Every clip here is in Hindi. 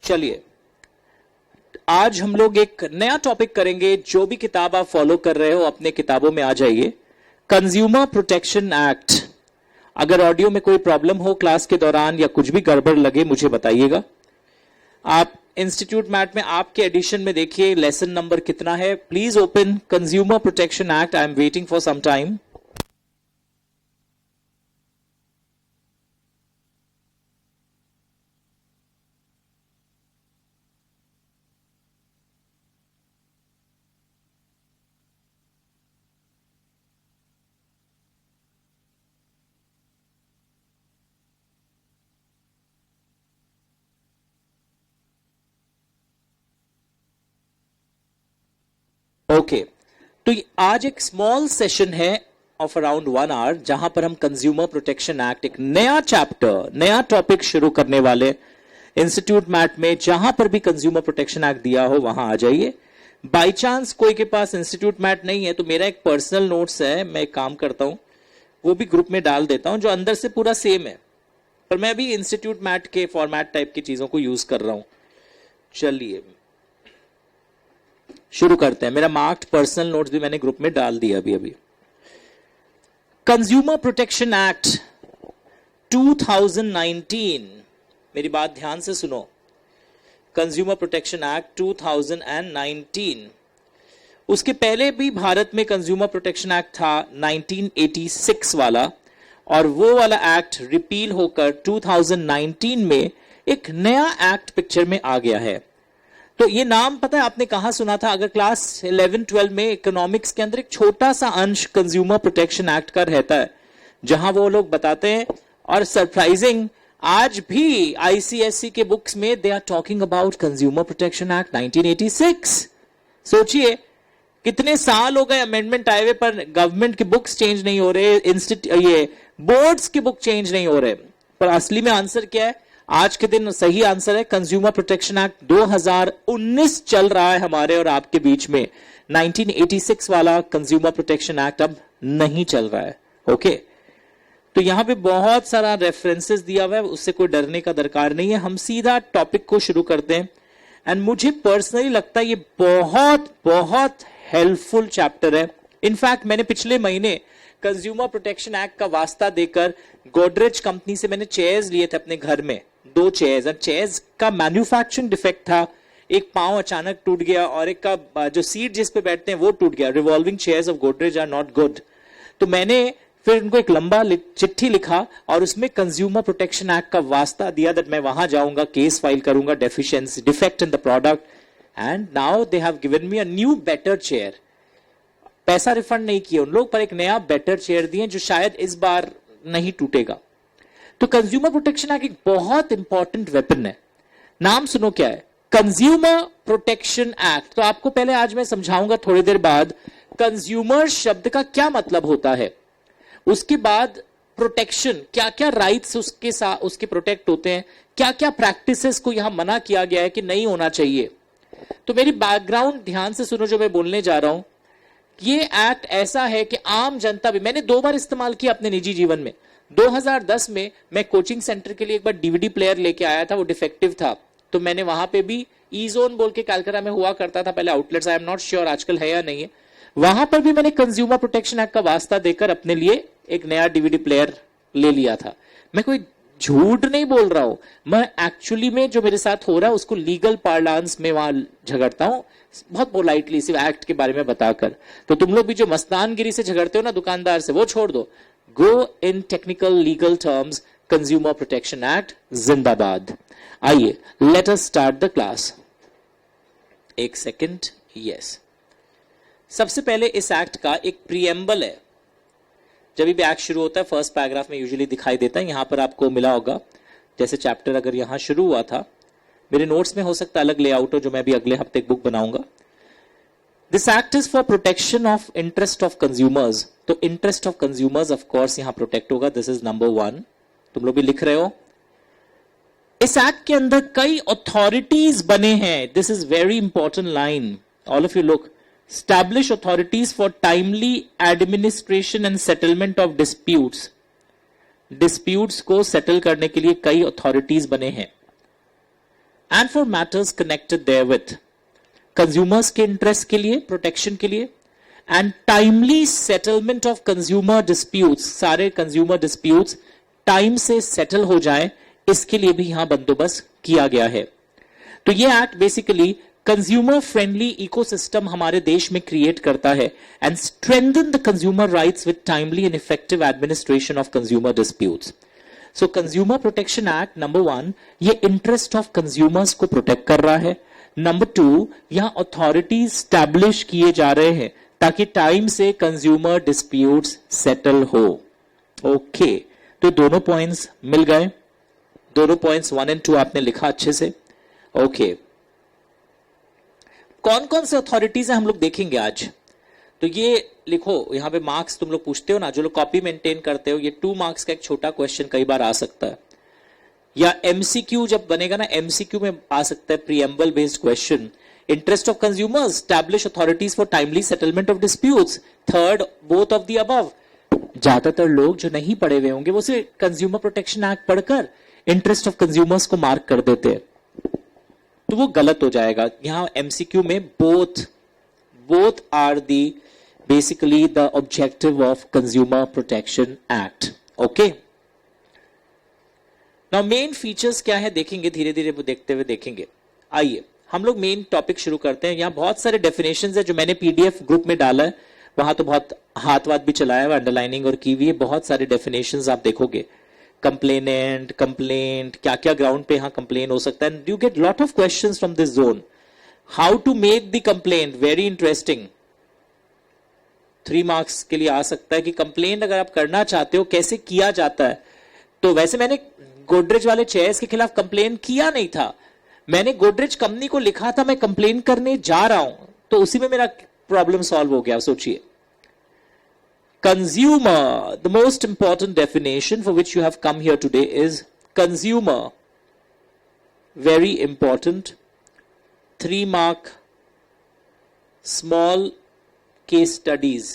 चलिए आज हम लोग एक नया टॉपिक करेंगे। जो भी किताब आप फॉलो कर रहे हो अपने किताबों में आ जाइए। Consumer protection act. अगर ऑडियो में कोई प्रॉब्लम हो क्लास के दौरान या कुछ भी गड़बड़ लगे मुझे बताइएगा। आप इंस्टीट्यूट मैट में आपके एडिशन में देखिए लेसन नंबर कितना है। Please open consumer protection act. I am waiting for some time. Okay तो आज एक स्मॉल सेशन है ऑफ अराउंड 1 आवर जहां पर हम कंज्यूमर प्रोटेक्शन एक्ट एक नया चैप्टर नया टॉपिक शुरू करने वाले। इंस्टीट्यूट मैट में जहां पर भी कंज्यूमर प्रोटेक्शन एक्ट दिया हो वहां आ जाइए। बाई चांस कोई के पास इंस्टीट्यूट मैट नहीं है तो मेरा एक पर्सनल नोट्स है, मैं एक काम करता हूं वो भी ग्रुप में डाल देता हूं जो अंदर से पूरा सेम है, पर मैं भी इंस्टीट्यूट मैट के फॉर्मेट टाइप की चीजों को यूज कर रहा हूं। चलिए शुरू करते हैं। मेरा मार्क्ड पर्सनल नोट्स भी मैंने ग्रुप में डाल दिया अभी। कंज्यूमर प्रोटेक्शन एक्ट 2019, मेरी बात ध्यान से सुनो। Consumer protection act 2019। उसके पहले भी भारत में कंज्यूमर प्रोटेक्शन एक्ट था 1986 वाला, और वो वाला एक्ट रिपील होकर 2019 में एक नया एक्ट पिक्चर में आ गया है। तो ये नाम पता है आपने कहां सुना था? अगर क्लास 11-12 में इकोनॉमिक्स के अंदर एक छोटा सा अंश कंज्यूमर प्रोटेक्शन एक्ट का रहता है जहां वो लोग बताते हैं, और सरप्राइजिंग आज भी आईसीएसई के बुक्स में they are talking about consumer protection act 1986। सोचिए कितने साल हो गए अमेंडमेंट आए हुए पर गवर्नमेंट के बुक्स चेंज नहीं हो रहे, ये बोर्ड्स के बुक चेंज नहीं हो रहे। पर असली में आंसर क्या है? आज के दिन सही आंसर है कंज्यूमर प्रोटेक्शन एक्ट 2019 चल रहा है हमारे और आपके बीच में। 1986 वाला कंज्यूमर प्रोटेक्शन एक्ट अब नहीं चल रहा है। ओके तो यहां पे बहुत सारा रेफरेंसेस दिया हुआ है, उससे कोई डरने का दरकार नहीं है। हम सीधा टॉपिक को शुरू करते हैं। एंड मुझे पर्सनली लगता है ये बहुत बहुत हेल्पफुल चैप्टर है। इनफैक्ट मैंने पिछले महीने कंज्यूमर प्रोटेक्शन एक्ट का वास्ता देकर गोदरेज कंपनी से मैंने चेयर्स लिए थे अपने घर में, 2 चेयर्स। और चेयर्स का मैन्युफैक्चरिंग डिफेक्ट था, एक पांव अचानक टूट गया और एक का जो सीट जिस पे बैठते हैं वो टूट गया। Revolving chairs of Godrej are not good. तो मैंने फिर उनको एक लंबा चिट्ठी लिखा और उसमें कंज्यूमर प्रोटेक्शन एक्ट का वास्ता दिया दैट मैं वहां जाऊंगा, केस फाइल करूंगा, deficiency defect in the product, and now they have given me a new better chair. पैसा रिफंड नहीं किया उन लोग, पर एक नया बेटर चेयर दिए जो शायद इस बार नहीं टूटेगा। तो कंज्यूमर प्रोटेक्शन एक्ट एक बहुत इंपॉर्टेंट वेपन है। नाम सुनो क्या है? Consumer protection act. तो आपको पहले आज मैं समझाऊंगा थोड़ी देर बाद कंज्यूमर शब्द का क्या मतलब होता है, उसके बाद प्रोटेक्शन क्या क्या राइट्स उसके साथ उसके प्रोटेक्ट होते हैं, क्या क्या प्रैक्टिसेस को यहां मना किया गया है कि नहीं होना चाहिए। तो मेरी बैकग्राउंड ध्यान से सुनो जो मैं बोलने जा रहा हूं। ये एक्ट ऐसा है कि आम जनता भी, मैंने 2 बार इस्तेमाल किया अपने निजी जीवन में। 2010 में मैं कोचिंग सेंटर के लिए एक बार डीवीडी प्लेयर लेके आया था, वो डिफेक्टिव था, तो मैंने वहां पे भी ई जोन बोल के कैलकाटा में हुआ करता था पहले outlets, I am not sure आजकल है या नहीं है, वहां पर भी मैंने कंज्यूमर प्रोटेक्शन एक्ट का वास्ता देकर अपने लिए एक नया डीवीडी प्लेयर ले लिया था। मैं कोई झूठ नहीं बोल रहा हूं, मैं एक्चुअली में जो मेरे साथ हो रहा है उसको लीगल पार्लांस में वहां झगड़ता हूं, बहुत पोलाइटली सिर्फ एक्ट के बारे में बताकर। तो तुम लोग भी जो मस्तानगिरी से झगड़ते हो ना दुकानदार से, वो छोड़ दो। Go in technical legal terms, consumer protection act जिंदाबाद। आइए let us start the class. एक सेकंड, यस। सबसे पहले इस एक्ट का एक प्रीएम्बल है। जब भी एक्ट शुरू होता है फर्स्ट पैराग्राफ में यूजुअली दिखाई देता है, यहां पर आपको मिला होगा जैसे चैप्टर अगर यहां शुरू हुआ था, मेरे नोट्स में हो सकता है अलग लेआउट हो जो मैं भी अगले हफ्ते एक बुक बनाऊंगा। This act is for protection of interest of consumers. तो interest of consumers of course यहां प्रोटेक्ट होगा, दिस इज नंबर 1। तुम लोग भी लिख रहे हो। इस एक्ट के अंदर कई अथॉरिटीज बने हैं, this is very important line, all of you look. Establish authorities for timely administration and settlement of disputes. Disputes को सेटल करने के लिए कई अथॉरिटीज बने हैं। And for matters connected therewith, consumers के इंटरेस्ट के लिए, प्रोटेक्शन के लिए, and timely settlement of consumer disputes, सारे कंज्यूमर डिस्प्यूट्स टाइम से सेटल हो जाए, इसके लिए भी यहां बंदोबस्त किया गया है। तो ये act basically consumer friendly ecosystem हमारे देश में क्रिएट करता है and strengthen the consumer rights with timely and effective administration of consumer disputes. So consumer protection act number 1, ये इंटरेस्ट ऑफ कंज्यूमर्स को प्रोटेक्ट कर रहा है। नंबर 2, यहां अथॉरिटीज स्टैब्लिश किए जा रहे हैं ताकि टाइम से कंज्यूमर डिस्प्यूट्स सेटल हो। ओके, तो दोनों पॉइंट्स मिल गए, दोनों पॉइंट्स 1 और 2 आपने लिखा अच्छे से। ओके, कौन कौन से अथॉरिटीज हैं हम लोग देखेंगे आज। तो ये लिखो, यहां पे मार्क्स तुम लोग पूछते हो ना, जो लोग कॉपी मेंटेन करते हो, ये 2 मार्क्स का एक छोटा क्वेश्चन कई बार आ सकता है, या एमसीक्यू जब बनेगा ना, एमसीक्यू में आ सकता है preamble based question. Interest of consumers, establish authorities for timely settlement of disputes, third both of the above. ज्यादातर लोग जो नहीं पढ़े हुए होंगे वो सिर्फ कंज्यूमर प्रोटेक्शन एक्ट पढ़कर इंटरेस्ट ऑफ कंज्यूमर्स को मार्क कर देते हैं, तो वो गलत हो जाएगा। यहां एमसीक्यू में both are the basically the objective of consumer protection act. Okay, now main features क्या है देखेंगे, धीरे धीरे वो देखते हुए देखेंगे। आइए हम लोग मेन टॉपिक शुरू करते हैं। यहां बहुत सारे डेफिनेशंस है जो मैंने पीडीएफ ग्रुप में डाला है, वहां तो बहुत हाथ वाथ भी चलाया हुआ, अंडरलाइनिंग और की हुई है, बहुत सारे डेफिनेशंस आप देखोगे। कंप्लेनेंट, कंप्लेंट, क्या क्या ग्राउंड पे यहां कंप्लेन हो सकता है, you get lot of questions from this zone. How to make the complaint, very interesting, 3 marks के लिए आ सकता है कि कंप्लेंट अगर आप करना चाहते हो कैसे किया जाता है। तो वैसे मैंने गोदरेज वाले चेयर्स के खिलाफ कंप्लेन किया नहीं था, मैंने गोदरेज कंपनी को लिखा था मैं कंप्लेन करने जा रहा हूं, तो उसी में मेरा प्रॉब्लम सॉल्व हो गया। सोचिए, consumer, the most important definition for which you have come here today is consumer. Very important. 3 mark small case studies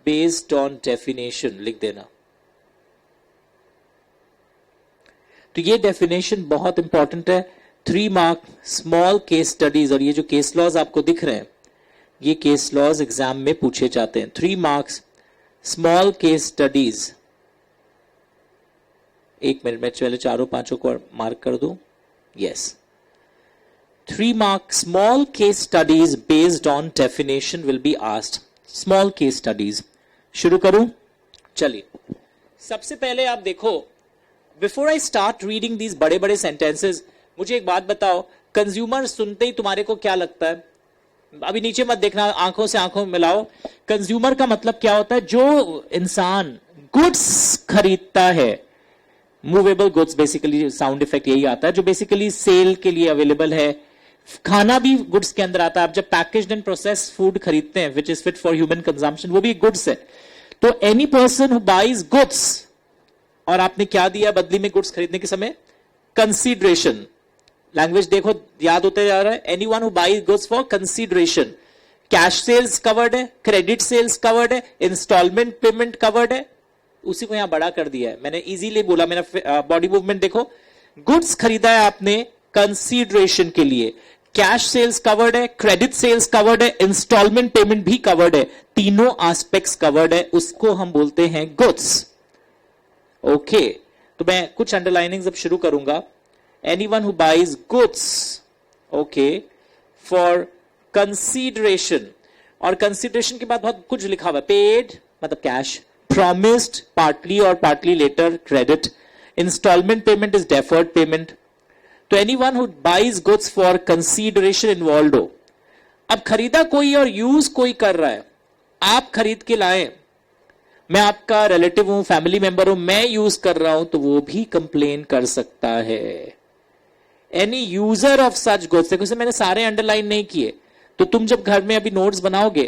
based on definition लिख देना। तो ये डेफिनेशन बहुत इंपॉर्टेंट है। 3 मार्क स्मॉल केस स्टडीज, और ये जो केस लॉज आपको दिख रहे हैं ये केस लॉज एग्जाम में पूछे जाते हैं। 3 marks small case studies. 1 minute में पहले 4-5 को मार्क कर दो। Yes, 3 mark small case studies based on definition will be asked. Small case studies शुरू करूं? चलिए, सबसे पहले आप देखो, before I start reading these बड़े बड़े सेंटेंसेस, मुझे एक बात बताओ, कंज्यूमर सुनते ही तुम्हारे को क्या लगता है? अभी नीचे मत देखना, आंखों से आंखों मिलाओ। कंज्यूमर का मतलब क्या होता है? जो इंसान गुड्स खरीदता है, movable goods, basically sound effect यही आता है, जो बेसिकली सेल के लिए अवेलेबल है। खाना भी गुड्स के अंदर आता है। आप जब पैकेज्ड एंड प्रोसेस्ड फूड खरीदते हैं which is fit for human consumption, वो भी गुड्स है। तो any person who buys goods, और आपने क्या दिया बदली में गुड्स खरीदने के समय? कंसीडरेशन। लैंग्वेज देखो, याद होते जा रहा है। Anyone who buys goods for consideration. Cash sales covered है, क्रेडिट सेल्स कवर्ड है, इंस्टॉलमेंट पेमेंट कवर्ड है। उसी को यहां बड़ा कर दिया है मैंने, इजीली बोला। मेरा बॉडी मूवमेंट देखो, गुड्स खरीदा है आपने कंसीडरेशन के लिए, कैश सेल्स कवर्ड है, क्रेडिट सेल्स कवर्ड है, इंस्टॉलमेंट पेमेंट भी कवर्ड है, तीनों एस्पेक्ट्स कवर्ड है, उसको हम बोलते हैं गुड्स। ओके, तो मैं कुछ अंडरलाइनिंग अब शुरू करूंगा। Anyone who buys goods, okay, for consideration, और consideration के बाद बहुत कुछ लिखा हुआ है। paid मतलब cash, promised partly or partly later credit, installment payment is deferred payment। तो anyone who buys goods for consideration involved हो। अब खरीदा कोई और यूज कोई कर रहा है, आप खरीद के लाए, मैं आपका रिलेटिव हूं, फैमिली मेंबर हूं, मैं यूज कर रहा हूं, तो वो भी कंप्लेन कर सकता है। Any user of such goods, देखो इसे मैंने सारे अंडरलाइन नहीं किए, तो तुम जब घर में अभी नोट्स बनाओगे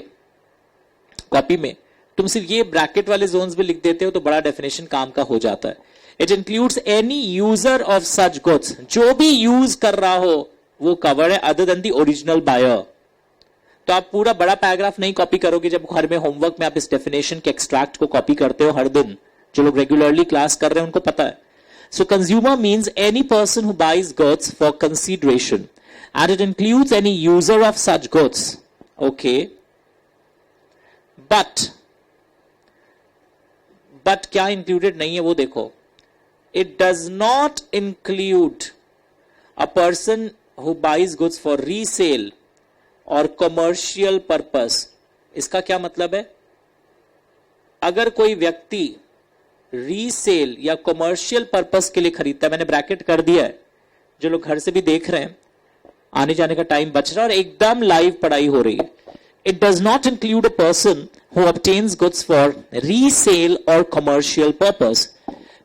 कॉपी में, तुम सिर्फ ये ब्रैकेट वाले जोन्स भी लिख देते हो तो बड़ा डेफिनेशन काम का हो जाता है। It includes any user of such goods, जो भी यूज कर रहा हो वो कवर है, other than the original buyer. तो आप पूरा बड़ा पैराग्राफ नहीं कॉपी करोगे। जब घर में होमवर्क में आप इस डेफिनेशन के एक्सट्रैक्ट को कॉपी करते हो हर दिन, जो लोग रेगुलरली क्लास कर रहे हैं उनको पता है। So consumer means any person who buys goods for consideration, and it includes any user of such goods. Okay. But क्या included नहीं है वो देखो. It does not include a person who buys goods for resale or commercial purpose. इसका क्या मतलब है? अगर कोई व्यक्ति रीसेल या कमर्शियल पर्पस के लिए खरीदता है, मैंने ब्रैकेट कर दिया है, जो लोग घर से भी देख रहे हैं, आने जाने का टाइम बच रहा है और एकदम लाइव पढ़ाई हो रही है. It does not include a person who obtains goods for resale और कमर्शियल पर्पस.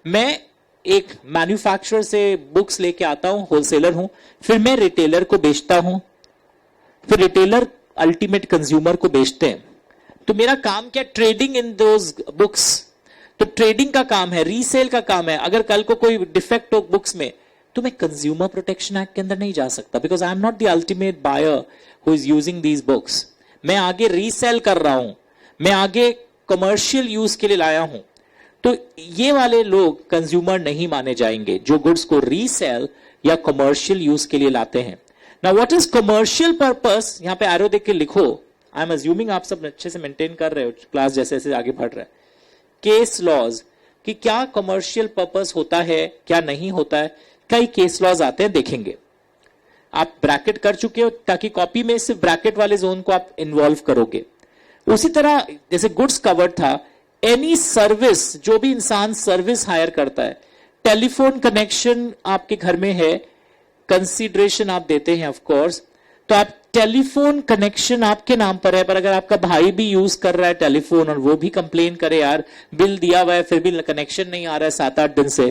मैं एक मैन्युफैक्चरर से बुक्स लेके आता हूं, होलसेलर हूं, फिर मैं रिटेलर को बेचता हूं, फिर रिटेलर अल्टीमेट कंज्यूमर को बेचते हैं. तो मेरा काम क्या? Trading in those books. तो ट्रेडिंग का काम है, रीसेल का काम है. अगर कल को कोई डिफेक्ट हो बुक्स में तो मैं कंज्यूमर प्रोटेक्शन एक्ट के अंदर नहीं जा सकता, because I am not the ultimate buyer who is using these books. मैं आगे रीसेल कर रहा हूं, मैं आगे कमर्शियल यूज के लिए लाया हूं. तो ये वाले लोग कंज्यूमर नहीं माने जाएंगे जो गुड्स को रीसेल या कमर्शियल यूज के लिए लाते हैं. Now what is commercial purpose? यहां पे एरो देख के लिखो. आई एम अज्यूमिंग आप सब अच्छे से मेंटेन कर रहे हो, क्लास जैसे जैसे आगे बढ़ रहा है. केस लॉज कि क्या कमर्शियल पर्पस होता है, क्या नहीं होता है. कई केस लॉज आते हैं, देखेंगे. आप ब्रैकेट कर चुके हो ताकि कॉपी में सिर्फ ब्रैकेट वाले जोन को आप इन्वॉल्व करोगे. उसी तरह जैसे गुड्स कवर्ड था, एनी सर्विस, जो भी इंसान सर्विस हायर करता है, टेलीफोन कनेक्शन आपके घर में है, कंसीडरेशन आप देते हैं ऑफ कोर्स, तो आप टेलीफोन कनेक्शन आपके नाम पर है, पर अगर आपका भाई भी यूज कर रहा है टेलीफोन और वो भी कंप्लेन करे यार बिल दिया हुआ है फिर भी कनेक्शन नहीं आ रहा है 7-8 दिन से,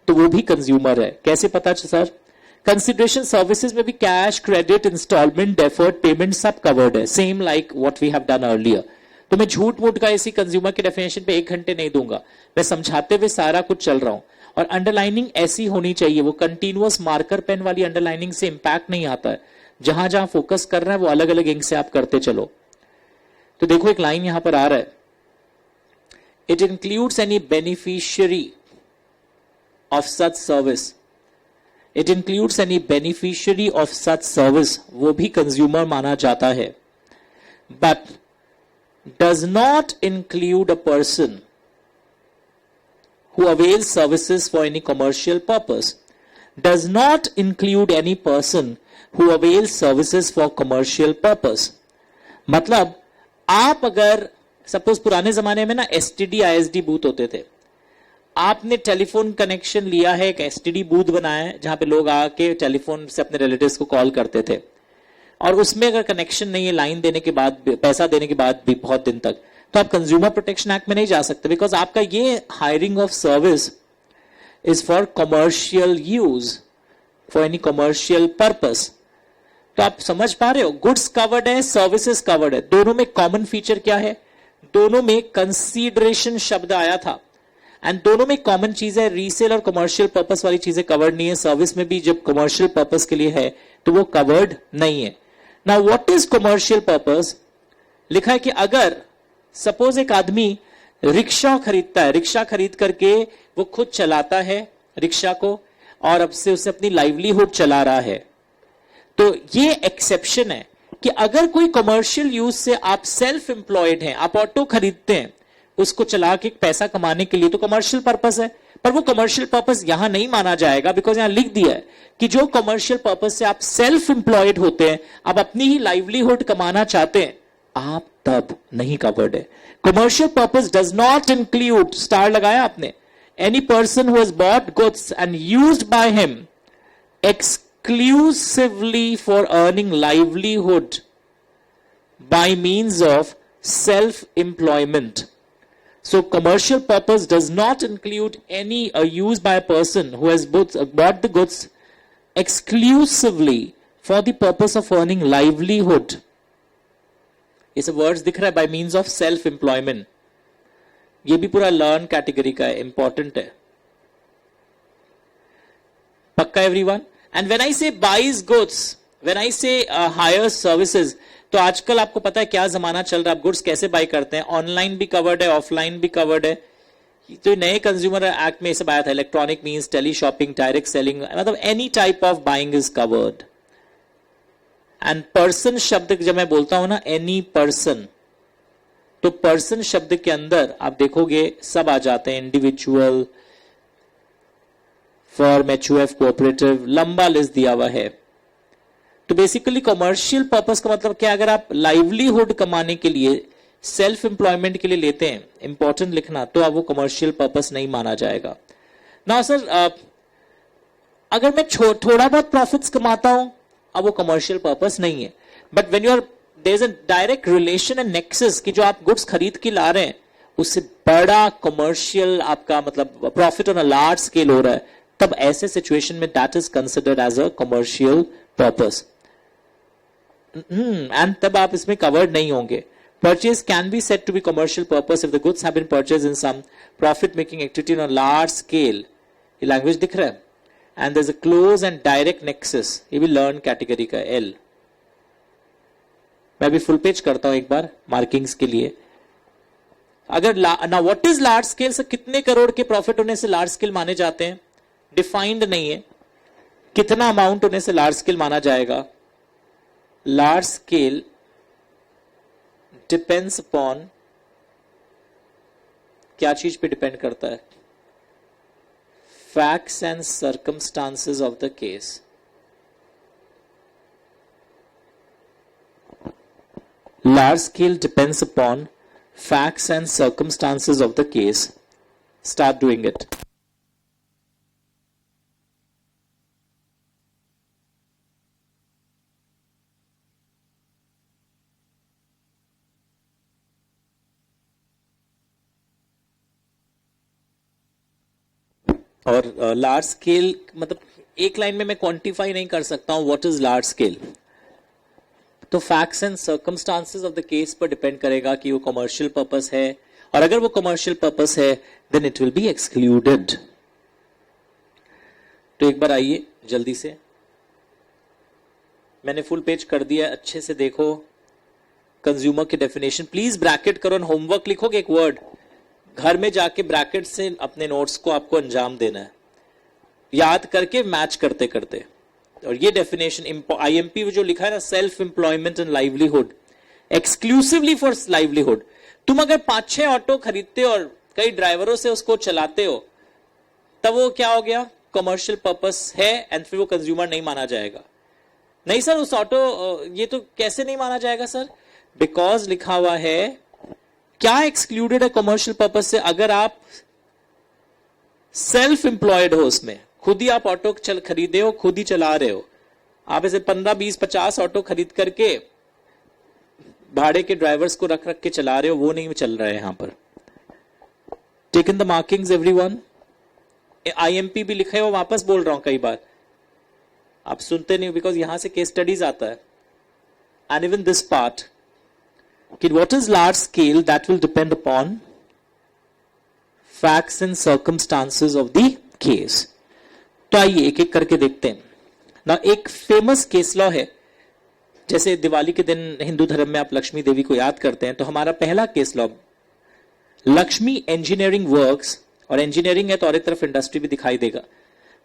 तो वो भी कंज्यूमर है. कैसे पता सर? कंसिडरेशन सर्विसेज में भी cash, credit, instalment, deferred payment सब कवर्ड है, same like what we have done earlier. तो मैं झूठ मूठ का इसी कंज्यूमर के डेफिनेशन पे 1 घंटे नहीं दूंगा, मैं समझाते हुए सारा कुछ चल रहा हूं. और अंडरलाइनिंग ऐसी होनी चाहिए, वो कंटिन्यूअस मार्कर पेन वाली अंडरलाइनिंग से इंपैक्ट नहीं आता है. जहां जहां फोकस कर रहा है वो अलग अलग इंक से आप करते चलो. तो देखो एक लाइन यहां पर आ रहा है, it includes any beneficiary of such service. It includes any beneficiary of such service, वो भी कंज्यूमर माना जाता है. But does not include a person who avails services for any commercial purpose. Does not include any person who avails services for commercial purpose. मतलब आप अगर सपोज पुराने जमाने में ना एसटीडी आईएसडी बूथ होते थे, आपने टेलीफोन कनेक्शन लिया है, एक एसटीडी बूथ बनाया है जहां पे लोग आके टेलीफोन से अपने रिलेटिव्स को कॉल करते थे, और उसमें अगर कनेक्शन नहीं है लाइन देने के बाद, पैसा देने के बाद भी बहुत दिन तक, तो आप कंज्यूमर प्रोटेक्शन एक्ट में नहीं जा सकते, बिकॉज आपका ये hiring of service is for commercial use, for any commercial purpose. तो आप समझ पा रहे हो, गुड्स कवर्ड है, सर्विसेज कवर्ड है. दोनों में कॉमन फीचर क्या है? दोनों में कंसीडरेशन शब्द आया था, एंड दोनों में कॉमन चीज है, रीसेल और कमर्शियल पर्पस वाली चीजें कवर्ड नहीं है. सर्विस में भी जब कमर्शियल पर्पस के लिए है तो वो कवर्ड नहीं है. Now what is commercial purpose? लिखा है कि अगर सपोज एक आदमी रिक्शा खरीदता है, रिक्शा खरीद करके वो खुद चलाता है रिक्शा को, और अब से उसे अपनी लाइवलीहुड चला रहा है, तो ये एक्सेप्शन है कि अगर कोई कमर्शियल यूज से आप सेल्फ एम्प्लॉयड हैं, आप ऑटो खरीदते हैं उसको चला के पैसा कमाने के लिए, तो कमर्शियल पर्पस है. पर वो कमर्शियल पर्पस यहां नहीं माना जाएगा, बिकॉज यहां लिख दिया है कि जो कमर्शियल पर्पस से आप सेल्फ एम्प्लॉयड होते हैं, आप अपनी ही लाइवलीहुड कमाना चाहते हैं, आप तब नहीं कवर्ड है. Commercial purpose does not include, star लगाया आपने, any person who has bought goods and used by him exclusively for earning livelihood by means of self-employment. So commercial purpose does not include any use by a person who has bought the goods exclusively for the purpose of earning livelihood. इसे वर्ड्स दिख रहा है, by means of self-employment. ये भी पूरा लर्न कैटेगरी का है, इंपॉर्टेंट है. पक्का everyone? And when I say buys goods, when I say hires services, तो आजकल आपको पता है क्या जमाना चल रहा है, आप गुड्स कैसे बाय करते हैं, ऑनलाइन भी कवर्ड है, ऑफलाइन भी कवर्ड है. तो नए कंज्यूमर एक्ट में सब आया था, electronic means, teleshopping, direct selling, मतलब any type of buying is covered. And person शब्द जब मैं बोलता हूं ना, एनी पर्सन, तो पर्सन शब्द के अंदर आप देखोगे सब आ जाते हैं, इंडिविजुअल, फर्म, एचयूएफ, कोऑपरेटिव, लंबा लिस्ट दिया हुआ है. तो बेसिकली कमर्शियल पर्पस का मतलब क्या, अगर आप लाइवलीहुड कमाने के लिए, सेल्फ एम्प्लॉयमेंट के लिए लेते हैं, इंपॉर्टेंट लिखना, तो अब वो कमर्शियल पर्पस नहीं माना जाएगा ना. सर अगर मैं थोड़ा बहुत प्रॉफिट्स कमाता हूं, अब वो कमर्शियल पर्पस नहीं है. But when you are, there is a direct relation and nexus कि जो आप गुड्स खरीद के ला रहे हैं उससे बड़ा कमर्शियल आपका मतलब profit on a large scale हो रहा है, तब ऐसे सिचुएशन में that is considered as a commercial purpose. And तब आप इसमें कवर्ड नहीं होंगे. Purchase can be said to be commercial purpose if the goods have been purchased in some profit-making activity on a large scale. ये language दिख रहा है. And there's a close and direct nexus. ये भी learn category का L. मैं भी full page करता हूं एक बार markings के लिए. अगर now what is large scale? से कितने करोड़ के profit होने से large scale माने जाते हैं? Defined नहीं है. कितना amount होने से large scale माना जाएगा? Large scale डिपेंड्स अपॉन, क्या चीज पे डिपेंड करता है? Facts and circumstances of the case. Large scale depends upon facts and circumstances of the case. Start doing it. और लार्ज स्केल मतलब एक लाइन में मैं क्वांटिफाई नहीं कर सकता हूं व्हाट इज लार्ज स्केल. तो facts and circumstances of the case पर डिपेंड करेगा कि वो कमर्शियल पर्पस है, और अगर वो कमर्शियल पर्पस है then it will be excluded. तो एक बार आइए जल्दी से, मैंने फुल पेज कर दिया, अच्छे से देखो. कंज्यूमर की डेफिनेशन प्लीज ब्रैकेट करो, होमवर्क लिखोगे एक वर्ड, घर में जाके ब्रैकेट से अपने नोट्स को आपको अंजाम देना है, याद करके मैच करते करते. और ये डेफिनेशन आईएमपी जो लिखा है ना, self employment and livelihood, exclusively for livelihood. तुम अगर 5-6 ऑटो खरीदते हो और कई ड्राइवरों से उसको चलाते हो, तब वो क्या हो गया? कमर्शियल पर्पस है, एंड फिर वो कंज्यूमर नहीं माना जाएगा. नहीं सर उस ऑटो, ये तो कैसे नहीं माना जाएगा सर? बिकॉज लिखा हुआ है, क्या एक्सक्लूडेड है कमर्शियल पर्पस से? अगर आप सेल्फ एम्प्लॉयड हो, उसमें खुद ही आप ऑटो खरीदे हो, खुद ही चला रहे हो, आप ऐसे 15, 20, 50 ऑटो खरीद करके भाड़े के ड्राइवर्स को रख रख के चला रहे हो, वो नहीं चल रहा है यहां पर. Taken the markings everyone. IMP भी लिखा है, वो वापस बोल रहा हूं कई बार, आप सुनते नहीं, बिकॉज यहां से केस स्टडीज आता है. And even this part, what is large scale, that will depend upon facts and circumstances of the case. तो आइए एक एक करके देखते हैं ना. एक फेमस केस लॉ है, जैसे दिवाली के दिन हिंदू धर्म में आप लक्ष्मी देवी को याद करते हैं, तो हमारा पहला case law Lakshmi engineering works, और इंजीनियरिंग है तो और एक तरफ इंडस्ट्री भी दिखाई देगा,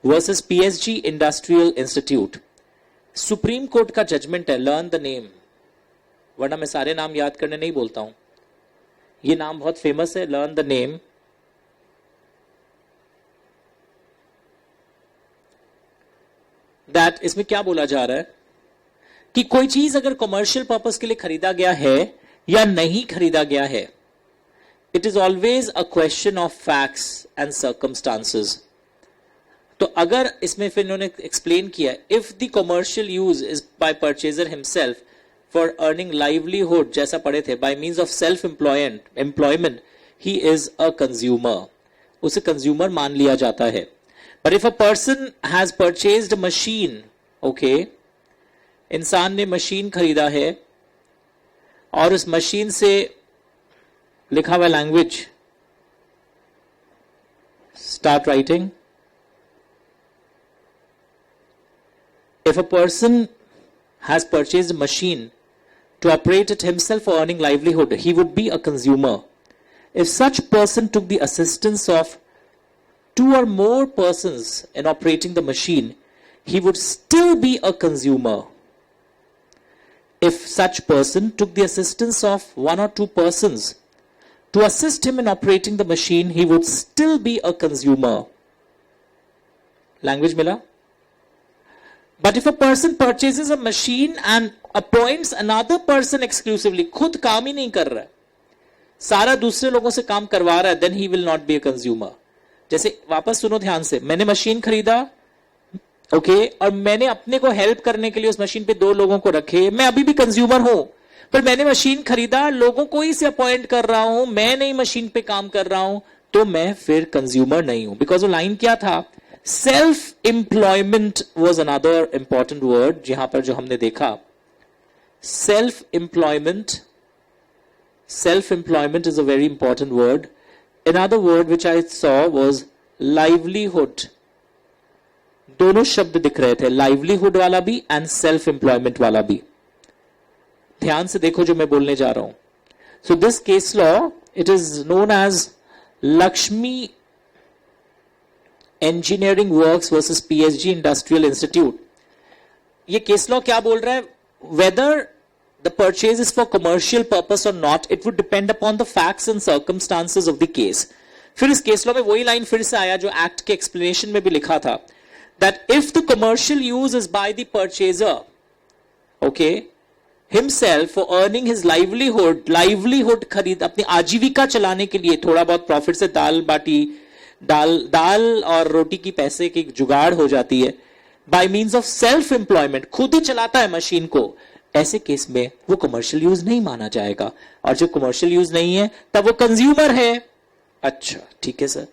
versus PSG industrial institute. Supreme court का जजमेंट है, लर्न द नेम, वरना मैं सारे नाम याद करने नहीं बोलता हूं. ये नाम बहुत फेमस है, लर्न द नेम. दैट, इसमें क्या बोला जा रहा है कि कोई चीज अगर कमर्शियल पर्पस के लिए खरीदा गया है या नहीं खरीदा गया है, it is always a question of facts and circumstances. तो अगर इसमें फिर इन्होंने एक्सप्लेन किया, if the commercial use is by purchaser himself for earning livelihood, जैसा पढ़े थे, bye means of self employment, he is a consumer, उसे कंज्यूमर मान लिया जाता है. But if a person has purchased machine, okay, इंसान ने मशीन खरीदा है और उस मशीन से लिखा हुआ language, start writing. If a person has purchased a machine to operate it himself for earning livelihood, he would be a consumer. if such person took the assistance of 2 or more persons in operating the machine, he would still be a consumer. If such person took the assistance of 1 or 2 persons to assist him in operating the machine, he would still be a consumer. Language mila? But if a person purchases a machine and appoints another person exclusively, खुद काम ही नहीं कर रहा है, सारा दूसरे लोगों से काम करवा रहा है, then he will not be a consumer. जैसे वापस सुनो ध्यान से, मैंने मशीन खरीदा, ओके, और मैंने अपने को हेल्प करने के लिए उस मशीन पे 2 लोगों को रखे, मैं अभी भी कंज्यूमर हूं, पर मैंने मशीन खरीदा, लोगों को ही से अपॉइंट कर रहा हूं, मैं नहीं मशीन पे काम कर रहा हूं, तो मैं फिर कंज्यूमर नहीं हूं. बिकॉज वो लाइन क्या था, self employment was another important word. जहां पर जो हमने देखा self employment is a very important word. Another word which I saw was livelihood. दोनों शब्द दिख रहे थे, लाइवलीहुड वाला भी एंड सेल्फ एम्प्लॉयमेंट वाला भी. ध्यान से देखो जो मैं बोलने जा रहा हूं. So this case law, it is known as Lakshmi engineering works versus PSG industrial institute. ये केस लॉ क्या बोल रहा है, whether the purchase is for commercial purpose और not, it would depend upon the facts and circumstances of the case. फिर इस केस लॉ में वही लाइन फिर से आया जो एक्ट के एक्सप्लेनेशन में भी लिखा था, that if the commercial use is by the purchaser, okay, himself for earning his livelihood खरीद अपनी आजीविका चलाने के लिए, थोड़ा बहुत प्रॉफिट से दाल और रोटी की पैसे की जुगाड़ हो जाती है, by means of self employment, खुद ही चलाता है मशीन को, ऐसे केस में वो कमर्शियल यूज नहीं माना जाएगा. और जब कमर्शियल यूज नहीं है तब वो कंज्यूमर है. अच्छा ठीक है सर,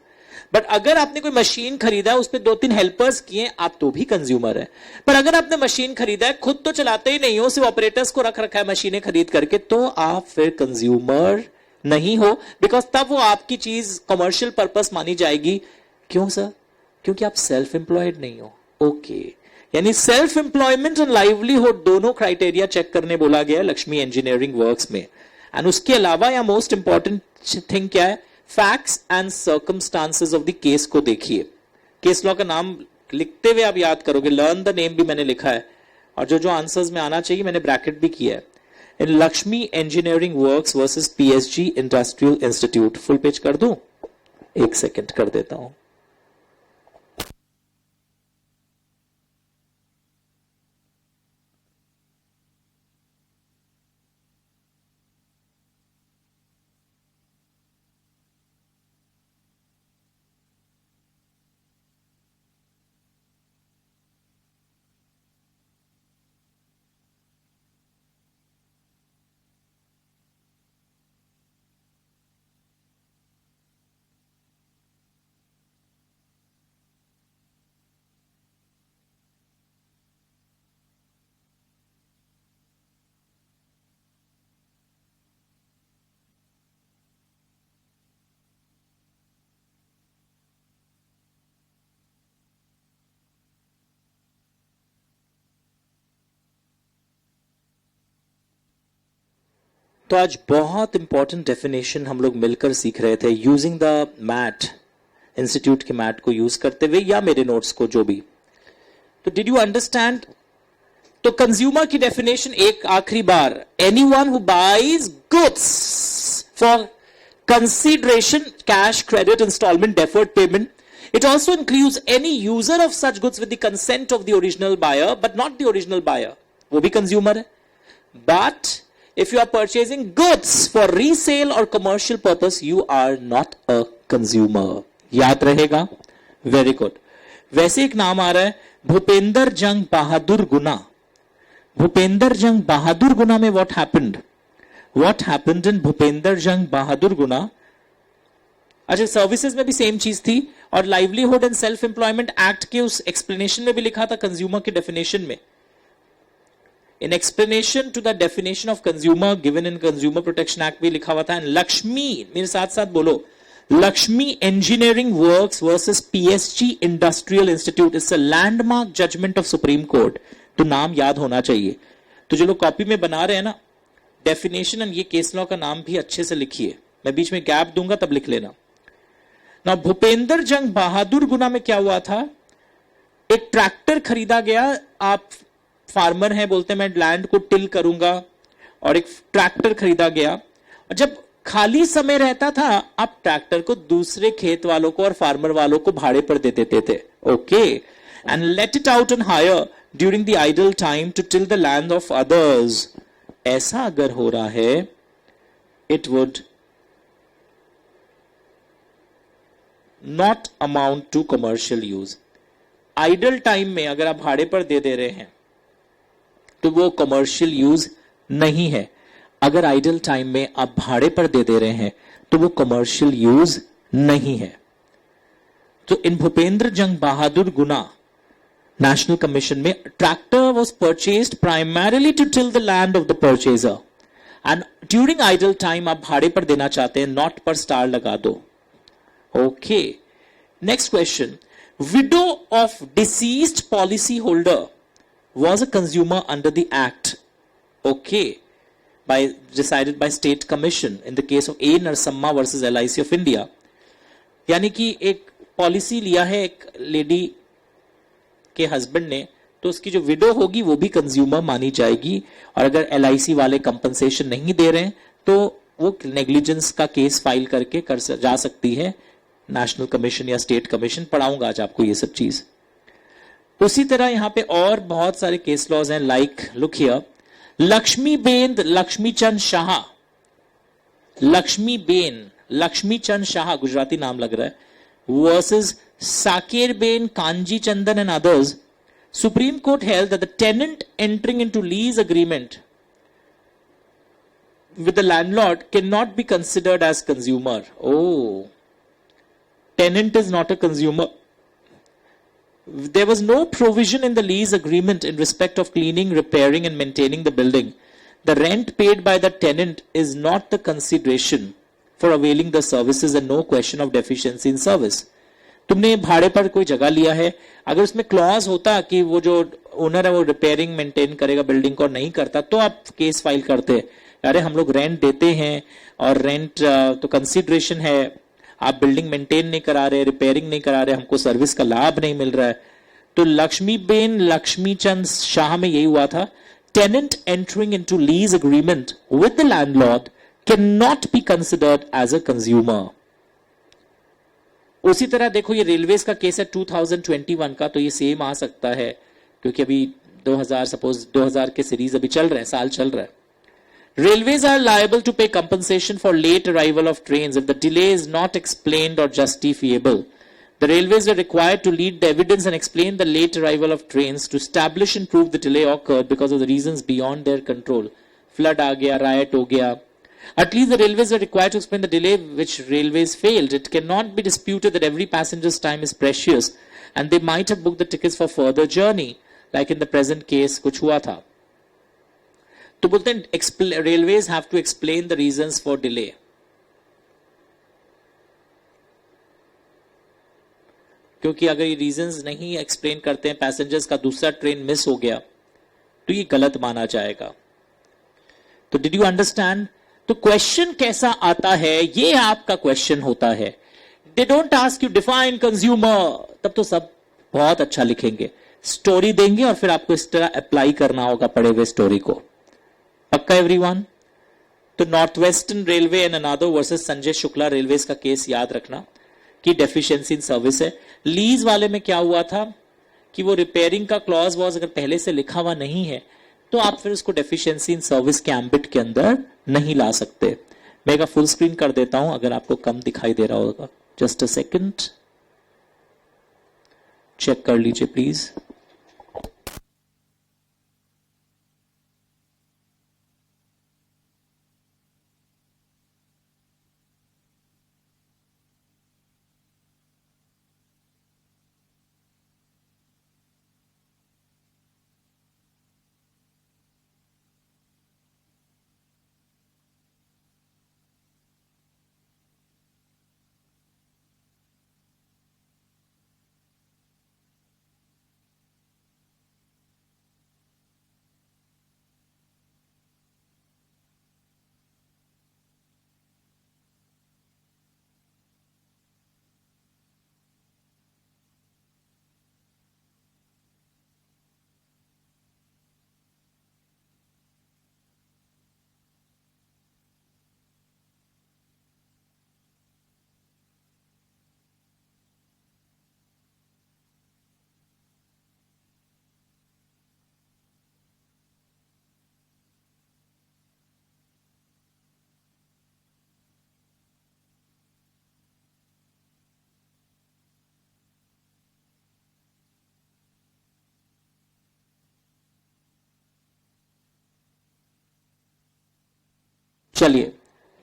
बट अगर आपने कोई मशीन खरीदा है, उस पर 2-3 हेल्पर्स किए, आप तो भी कंज्यूमर है. पर अगर आपने मशीन खरीदा है, खुद तो चलाते ही नहीं हो, सिर्फ ऑपरेटर्स को रख रखा है मशीनें खरीद करके, तो आप फिर कंज्यूमर नहीं हो. बिकॉज तब वो आपकी चीज कमर्शियल पर्पस मानी जाएगी. क्यों सर? क्योंकि आप सेल्फ एम्प्लॉयड नहीं हो. ओके, यानी सेल्फ एम्प्लॉयमेंट एंड लाइवलीहुड दोनों क्राइटेरिया चेक करने बोला गया लक्ष्मी इंजीनियरिंग वर्क्स में. एंड उसके अलावा या मोस्ट इंपॉर्टेंट थिंग क्या है, facts and circumstances of the case को देखिए. केस लॉ का नाम लिखते हुए आप याद करोगे, लर्न द नेम भी मैंने लिखा है, और जो जो आंसर्स में आना चाहिए मैंने ब्रैकेट भी किया है. In Lakshmi engineering works versus PSG industrial institute. Full page कर दूं? 1 सेकेंड कर देता हूं. तो आज बहुत इंपॉर्टेंट डेफिनेशन हम लोग मिलकर सीख रहे थे यूजिंग द मैट, इंस्टीट्यूट के मैट को यूज करते हुए या मेरे नोट्स को जो भी. तो डिड यू अंडरस्टैंड? तो कंज्यूमर की डेफिनेशन एक आखिरी बार, anyone who buys goods for consideration, cash, credit, instalment, deferred payment. It also includes any user of such goods with the consent of the original buyer, but not the original buyer. वो भी कंज्यूमर है. But if you are purchasing goods for resale or commercial purpose, you are not a consumer. याद रहेगा? Very good. वैसे एक नाम आ रहा है भूपेंद्र जंग बहादुर गुना. भूपेंद्र जंग बहादुर गुना में what happened? What happened in Bhupendra Jung Bahadur गुना? अच्छा, सर्विसेज में भी सेम चीज थी, और livelihood and self employment act के उस एक्सप्लेनेशन में भी लिखा था कंज्यूमर के डेफिनेशन में. In explanation to the definition of consumer given in consumer protection act भी लिखा हुआ था. एंड लक्ष्मी, मेरे साथ साथ बोलो, Lakshmi engineering works versus PSG industrial institute is a landmark judgement of supreme court. तो नाम याद होना चाहिए. तो जो लोग कॉपी में बना रहे हैं ना, डेफिनेशन एंड ये केस लॉ का नाम भी अच्छे से लिखिए. मैं बीच में गैप दूंगा तब लिख लेना ना। भूपेंद्र जंग बहादुर गुना में क्या हुआ था, एक ट्रैक्टर खरीदा गया। आप फार्मर हैं, बोलते हैं मैं लैंड को टिल करूंगा, और एक ट्रैक्टर खरीदा गया। और जब खाली समय रहता था आप ट्रैक्टर को दूसरे खेत वालों को और फार्मर वालों को भाड़े पर दे देते थे। Okay, and let it out on hire during the idle time to till the land of others. ऐसा अगर हो रहा है, it would not amount to commercial use. Idle time में अगर आप भाड़े पर दे रहे हैं तो वो कमर्शियल यूज नहीं है। अगर आइडल टाइम में आप भाड़े पर दे रहे हैं तो वो कमर्शियल यूज नहीं है। तो in Bhupendra Jung Bahadur Guna national commission में, tractor was purchased primarily to till the land of the purchaser and during idle time आप भाड़े पर देना चाहते हैं, नॉट पर स्टार लगा दो। Okay, next question. Window of deceased policy holder was a consumer under the act, okay, by decided by state commission in the case of A Narasimha versus LIC of India। यानी कि एक पॉलिसी लिया है एक लेडी के हस्बैंड ने, तो उसकी जो विडो होगी वो भी कंज्यूमर मानी जाएगी। और अगर LIC वाले कंपनसेशन नहीं दे रहे हैं तो वो नेग्लिजेंस का केस फाइल करके जा सकती है नेशनल कमीशन या स्टेट कमीशन। पढ़ाऊंगा आज आपको ये सब चीज। उसी तरह यहां पे और बहुत सारे केस लॉज हैं, like look here, Lakshmiben Lakshmichand Shah, Lakshmichand Shah Gujarati नाम लग रहा है, versus Sakerben Kanji Chandan and others. Supreme Court held that the tenant entering into lease agreement with the landlord cannot be considered as consumer. Oh, tenant is not a consumer. There was no provision in the lease agreement in respect of cleaning, repairing and maintaining the building. The rent paid by the tenant is not the consideration for availing the services and no question of deficiency in service. तुमने भाड़े पर कोई जगह लिया है, अगर उसमें क्लॉज होता कि वो जो ओनर है वो रिपेयरिंग मेंटेन करेगा बिल्डिंग को और नहीं करता तो आप केस फाइल करते। अरे हम लोग रेंट देते हैं और रेंट तो कंसिडरेशन है, आप बिल्डिंग मेंटेन नहीं करा रहे, रिपेयरिंग नहीं करा रहे, हमको सर्विस का लाभ नहीं मिल रहा है। तो लक्ष्मीबेन लक्ष्मीचंद शाह में यही हुआ था, tenant entering into lease agreement with the landlord can not be considered as a consumer. उसी तरह देखो ये रेलवेज का केस है 2021 का, तो ये सेम आ सकता है क्योंकि अभी 2000 सपोज 2000 के सीरीज अभी चल रहे हैं, साल चल रहा है। Railways are liable to pay compensation for late arrival of trains if the delay is not explained or justifiable. The railways are required to lead the evidence and explain the late arrival of trains to establish and prove the delay occurred because of the reasons beyond their control. Flood aa gaya, riot ho gaya. At least the railways are required to explain the delay which railways failed. It cannot be disputed that every passenger's time is precious and they might have booked the tickets for further journey, like in the present case kuch hua tha. तो बोलते हैं railways have to explain the reasons for delay. क्योंकि अगर ये रीजंस नहीं एक्सप्लेन करते हैं, पैसेंजर्स का दूसरा ट्रेन मिस हो गया तो ये गलत माना जाएगा। तो डिड यू अंडरस्टैंड? तो क्वेश्चन कैसा आता है, ये आपका क्वेश्चन होता है। They don't ask you define consumer, तब तो सब बहुत अच्छा लिखेंगे, स्टोरी देंगे और फिर आपको इस तरह अप्लाई करना होगा पढ़े हुए स्टोरी को। पक्का एवरीवन? तो North Western Railway and another versus Sanjay Shukla railways का केस याद रखना कि डेफिशिएंसी इन सर्विस है। लीज वाले में क्या हुआ था कि वो रिपेयरिंग का क्लॉज वॉज अगर पहले से लिखा हुआ नहीं है तो आप फिर उसको डेफिशिएंसी इन सर्विस के एम्बिट के अंदर नहीं ला सकते। मैं का फुल स्क्रीन कर देता हूं अगर आपको कम दिखाई दे रहा होगा। जस्ट अ सेकंड, चेक कर लीजिए प्लीज। चलिए,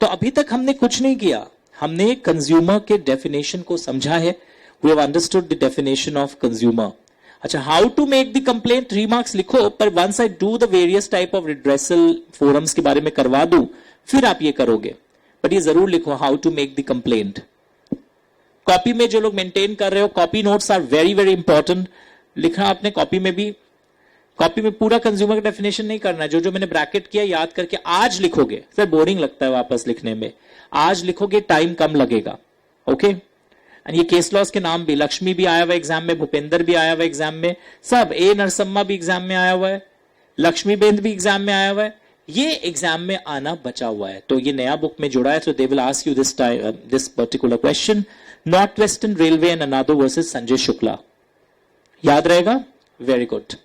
तो अभी तक हमने कुछ नहीं किया, हमने कंज्यूमर के डेफिनेशन को समझा है. We have understood the definition of consumer. अच्छा, how to make the complaint 3 marks लिखो, पर once I do the various type of redressal forums के बारे में करवा दूं, फिर आप ये करोगे. बट ये जरूर लिखो, how to make the complaint. Copy में जो लोग मेंटेन कर रहे हो, copy notes are very very important. लिखना आपने कॉपी में भी. कॉपी में पूरा कंज्यूमर का डेफिनेशन नहीं करना है, जो जो मैंने ब्रैकेट किया याद करके आज लिखोगे. सर बोरिंग लगता है वापस लिखने में, आज लिखोगे टाइम कम लगेगा. ओके. एंड ये केस लॉस के नाम भी, लक्ष्मी भी आया हुआ एग्जाम में, भूपेंद्र भी आया हुआ एग्जाम में, सब ए नरसम्मा भी एग्जाम में आया हुआ है, लक्ष्मी बेंद भी एग्जाम में आया हुआ है. ये एग्जाम में आना बचा हुआ है, तो ये नया बुक में जुड़ा है. तो they will ask you this particular question, North Western Railway and another versus Sanjay Shukla. याद रहेगा? Very good.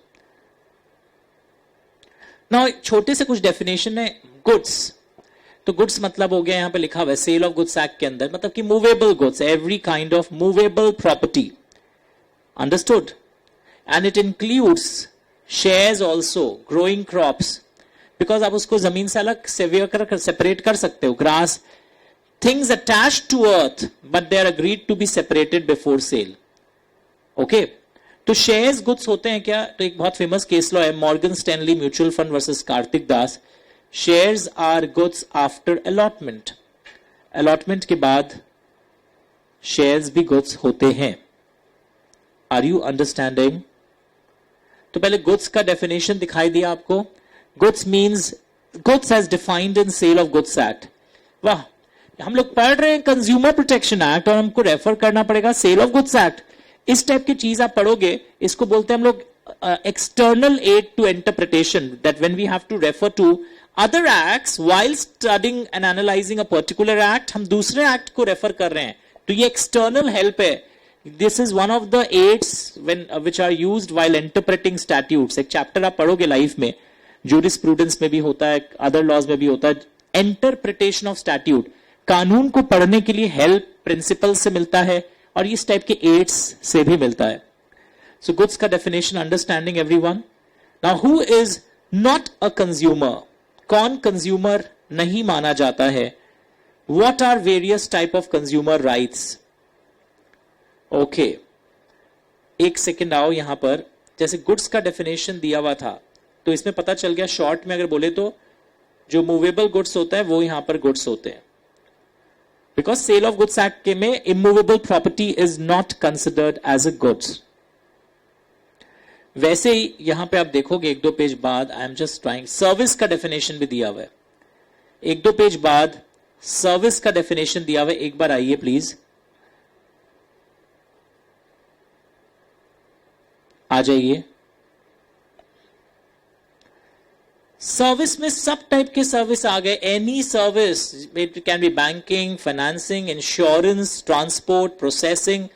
नाउ छोटे से कुछ डेफिनेशन है. गुड्स, तो गुड्स मतलब हो गया, यहां पे लिखा हुआ है सेल ऑफ गुड्स एक्ट के अंदर, मतलब कि movable goods, every kind of movable property. Understood? And it includes shares also, growing crops, because आप उसको जमीन से अलग सेपरेट कर सकते हो. Grass, things attached to earth but they are agreed to be separated before sale. Okay. तो शेयर्स गुड्स होते हैं क्या? तो एक बहुत फेमस केस लॉ है, Morgan Stanley mutual fund versus Kartik Das. Shares are goods after allotment. Allotment के बाद शेयर्स भी गुड्स होते हैं. Are you understanding? तो पहले गुड्स का डेफिनेशन दिखाई दिया आपको. Goods means, goods as defined in sale of goods act. वाह, हम लोग पढ़ रहे हैं कंज्यूमर प्रोटेक्शन एक्ट और हमको रेफर करना पड़ेगा सेल ऑफ गुड्स एक्ट. इस टाइप की चीज आप पढ़ोगे, इसको बोलते हैं हम लोग external aid to interpretation, that when we have to refer to other acts while studying and analysing a particular act, हम दूसरे एक्ट को रेफर कर रहे हैं, तो ये एक्सटर्नल हेल्प है. This is one of the aids when which are used while interpreting statutes. एक चैप्टर आप पढ़ोगे लाइफ में, जूरिस्प्रूडेंस में भी होता है, अदर लॉज में भी होता है, इंटरप्रिटेशन ऑफ स्टैट्यूट. कानून को पढ़ने के लिए हेल्प प्रिंसिपल से मिलता है और इस टाइप के एड्स से भी मिलता है. सो गुड्स का definition understanding everyone. Now who is not a consumer? कौन कंज्यूमर नहीं माना जाता है? What are various type of consumer rights? Okay, एक सेकेंड आओ यहां पर. जैसे गुड्स का डेफिनेशन दिया हुआ था, तो इसमें पता चल गया, शॉर्ट में अगर बोले तो जो मूवेबल गुड्स होता है वो यहां पर गुड्स होते हैं. Because sale of goods act के में immovable property is not considered as a goods. वैसे ही यहां पे आप देखोगे एक दो पेज बाद, I am just trying, service का डेफिनेशन भी दिया हुआ है. एक दो पेज बाद सर्विस का डेफिनेशन दिया हुआ है. एक बार आइए प्लीज, आ जाइए. सर्विस में सब टाइप के सर्विस आ गए. Any service, it can be banking, financing, insurance, transport, processing,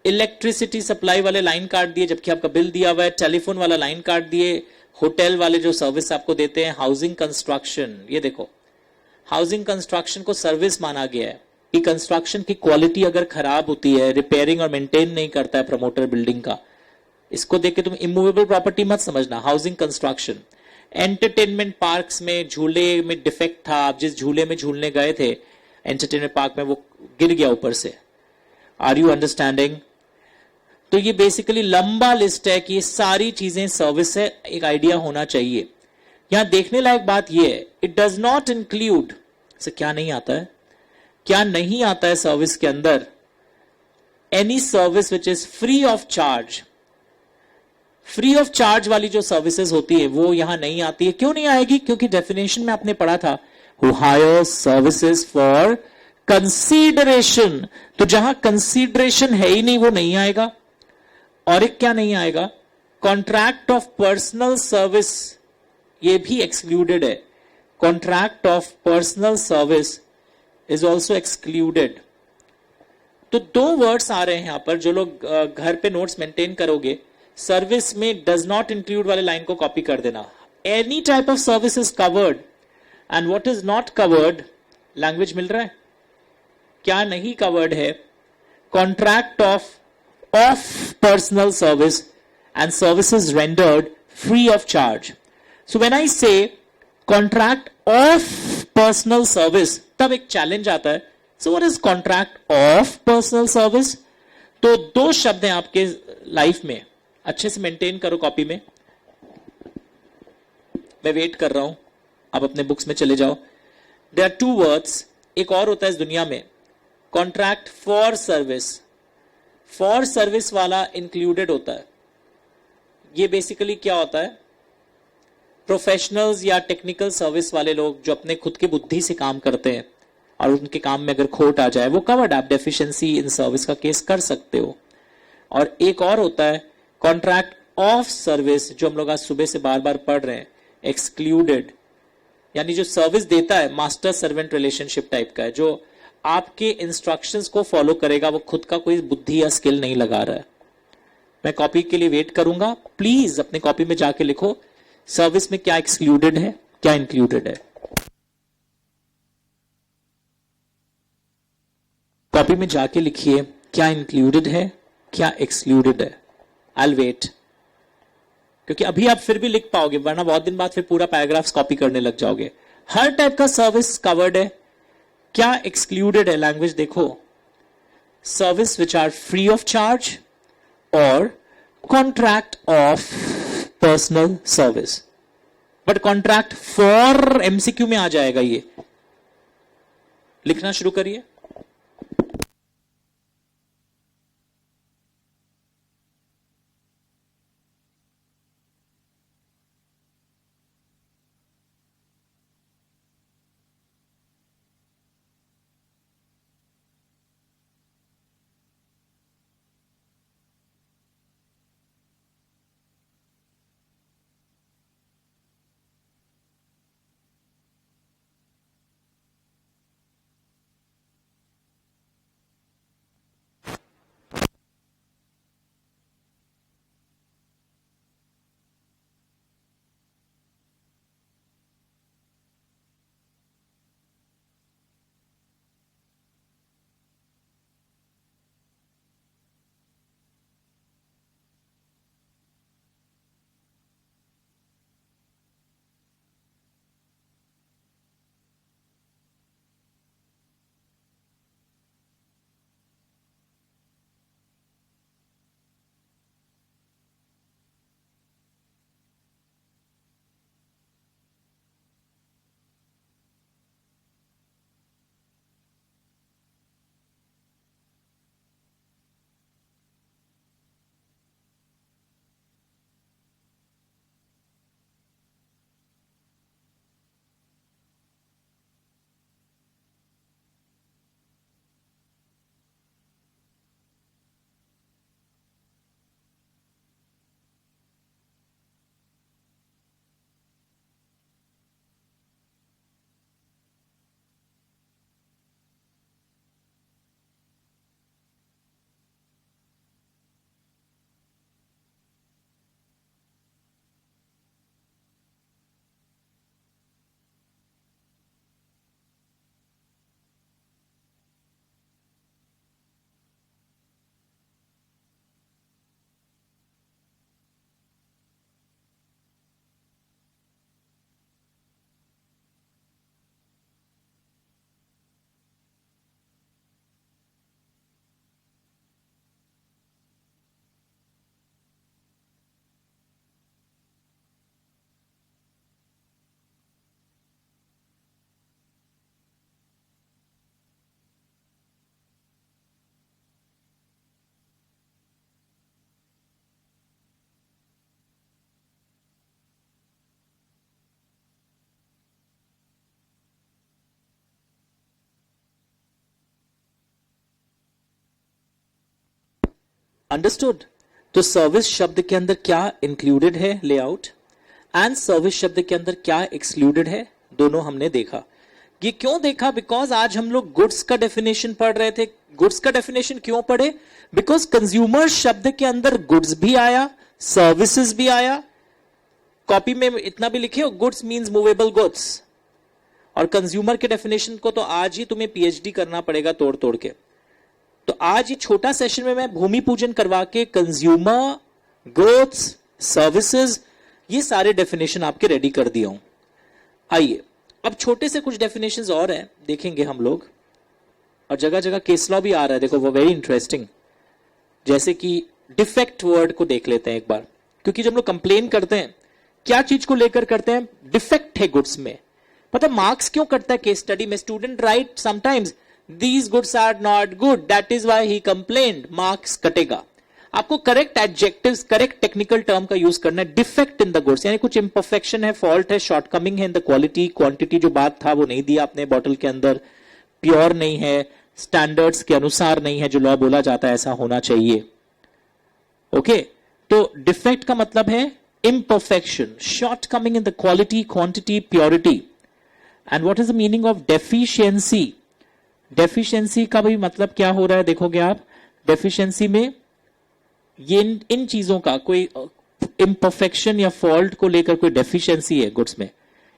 electricity supply वाले लाइन काट दिए जबकि आपका बिल दिया हुआ है, टेलीफोन वाला लाइन काट दिए, होटल वाले जो सर्विस आपको देते हैं, हाउसिंग कंस्ट्रक्शन. ये देखो, हाउसिंग कंस्ट्रक्शन को सर्विस माना गया है कि कंस्ट्रक्शन की क्वालिटी अगर खराब होती है, रिपेयरिंग और मेंटेन नहीं करता है प्रमोटर बिल्डिंग का, इसको देख के तुम इमूवेबल प्रॉपर्टी मत समझना. Housing construction. एंटरटेनमेंट पार्क्स में झूले में डिफेक्ट था, आप जिस झूले में झूलने गए थे एंटरटेनमेंट पार्क में, वो गिर गया ऊपर से. Are you understanding? तो ये बेसिकली लंबा लिस्ट है कि ये सारी चीजें सर्विस है, एक आइडिया होना चाहिए. यहां देखने लायक बात ये है, इट डज नॉट इंक्लूड, क्या नहीं आता है, क्या नहीं आता है सर्विस के अंदर? Any service which is free of charge. Free of charge वाली जो सर्विसेज होती है वो यहां नहीं आती है. क्यों नहीं आएगी? क्योंकि डेफिनेशन में आपने पढ़ा था, who hire services for consideration. तो जहां कंसीडरेशन है ही नहीं वो नहीं आएगा. और एक क्या नहीं आएगा? कॉन्ट्रैक्ट ऑफ पर्सनल सर्विस, ये भी एक्सक्लूडेड है. Contract of personal service is also excluded. तो दो वर्ड्स आ रहे हैं यहां पर, जो लोग घर पे नोट्स मेंटेन करोगे, सर्विस में डज नॉट इंक्लूड वाले लाइन को कॉपी कर देना. Any type of service is covered and what is not covered, language मिल रहा है? क्या नहीं कवर्ड है? Contract of personal service and services rendered free of charge. So when I say contract of personal service, तब एक चैलेंज आता है, so what is contract of personal service? तो दो शब्द हैं आपके लाइफ में, अच्छे से मेंटेन करो कॉपी में, मैं वेट कर रहा हूं, आप अपने बुक्स में चले जाओ। देयर आर टू वर्ड्स, एक और होता है इस दुनिया में, contract for service. For service वाला इंक्लूडेड होता है। ये बेसिकली क्या होता है, प्रोफेशनल्स या टेक्निकल सर्विस वाले लोग जो अपने खुद की बुद्धि से काम करते हैं और उनके काम में अगर खोट आ जाए, वो कवर्ड, आप डेफिशिएंसी इन सर्विस का केस कर सकते हो। और एक और होता है कॉन्ट्रैक्ट ऑफ सर्विस, जो हम लोग आज सुबह से बार बार पढ़ रहे हैं, एक्सक्लूडेड, यानी जो सर्विस देता है मास्टर सर्वेंट रिलेशनशिप टाइप का है, जो आपके इंस्ट्रक्शंस को फॉलो करेगा, वो खुद का कोई बुद्धि या स्किल नहीं लगा रहा है। मैं कॉपी के लिए वेट करूंगा, प्लीज अपने कॉपी में जाके लिखो सर्विस में क्या एक्सक्लूडेड है, क्या इंक्लूडेड है। कॉपी में जाके लिखिए क्या इंक्लूडेड है, क्या एक्सक्लूडेड है। आई विल वेट, क्योंकि अभी आप फिर भी लिख पाओगे, वरना बहुत दिन बाद फिर पूरा पैराग्राफ्स कॉपी करने लग जाओगे। हर टाइप का सर्विस कवर्ड है, क्या एक्सक्लूडेड है? लैंग्वेज देखो, service which are free of charge और contract of personal service. But contract for MCQ में आ जाएगा, ये लिखना शुरू करिए। अंडरस्टूड? तो सर्विस शब्द के अंदर क्या इंक्लूडेड है, लेआउट, एंड सर्विस शब्द के अंदर क्या एक्सक्लूडेड है, दोनों हमने देखा। ये क्यों देखा? बिकॉज आज हम लोग गुड्स का डेफिनेशन पढ़ रहे थे। गुड्स का डेफिनेशन क्यों पढ़े? बिकॉज कंज्यूमर शब्द के अंदर गुड्स भी आया, सर्विसेज भी आया। कॉपी में इतना भी लिखे हो, गुड्स मींस मूवेबल गुड्स, और कंज्यूमर के डेफिनेशन को तो आज ही तुम्हें पीएचडी करना पड़ेगा तोड़ तोड़ के। तो आज ये छोटा सेशन में मैं भूमि पूजन करवा के कंज्यूमर, गुड्स, सर्विसेज, ये सारे डेफिनेशन आपके रेडी कर दिया हूं। आइए अब छोटे से कुछ डेफिनेशंस और हैं, देखेंगे हम लोग, और जगह जगह केस लॉ भी आ रहा है, देखो वो वेरी इंटरेस्टिंग। जैसे कि डिफेक्ट वर्ड को देख लेते हैं एक बार, क्योंकि जब हम लोग कंप्लेन करते हैं क्या चीज को लेकर करते हैं, डिफेक्ट है गुड्स में। पता मार्क्स क्यों करता है केस स्टडी में? Student right sometimes these goods are not good, that is why he complained, marks कटेगा। आपको correct adjectives, correct technical term का यूज करना है। डिफेक्ट इन द गुड्स यानी कुछ इंपरफेक्शन है, फॉल्ट है, शॉर्टकमिंग है इन द क्वालिटी, क्वांटिटी जो बात था वो नहीं दिया आपने बॉटल के अंदर, प्योर नहीं है, स्टैंडर्ड्स के अनुसार नहीं है, जो लॉ बोला जाता है ऐसा होना चाहिए। ओके, तो डिफेक्ट का मतलब है imperfection, shortcoming in the quality, quantity, purity. And what is the meaning of deficiency? Deficiency का भी मतलब क्या हो रहा है देखोगे आप, deficiency में ये इन चीजों का कोई imperfection या fault को लेकर कोई deficiency है गुड्स में।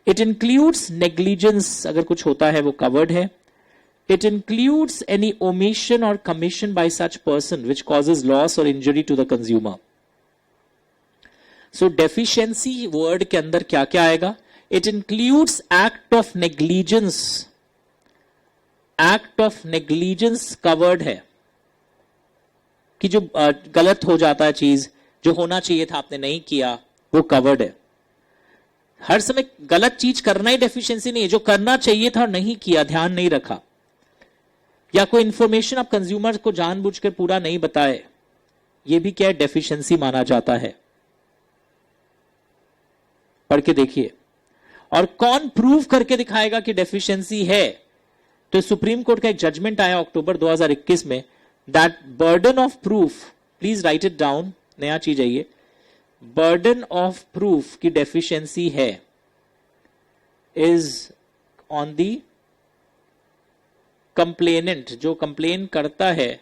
It includes negligence, अगर कुछ होता है वो covered है। It includes any omission or commission by such person which causes loss or injury to the consumer. So deficiency word के अंदर क्या क्या आएगा? It includes act of negligence, act of negligence covered है कि जो गलत हो जाता है चीज, जो होना चाहिए था आपने नहीं किया, वो कवर्ड है। हर समय गलत चीज करना ही डेफिशिएंसी नहीं है, जो करना चाहिए था और नहीं किया, ध्यान नहीं रखा, या कोई इंफॉर्मेशन आप कंज्यूमर को जानबूझकर पूरा नहीं बताए, ये भी क्या है, डेफिशिएंसी माना जाता है। पढ़ के देखिए। और कौन प्रूव करके दिखाएगा कि डेफिशिएंसी है? तो सुप्रीम कोर्ट का एक जजमेंट आया अक्टूबर 2021 में, that burden of proof, please write it down, नया चीज है ये, बर्डन ऑफ प्रूफ की डेफिशिएंसी है इज ऑन दी कंप्लेनेंट, जो कंप्लेन करता है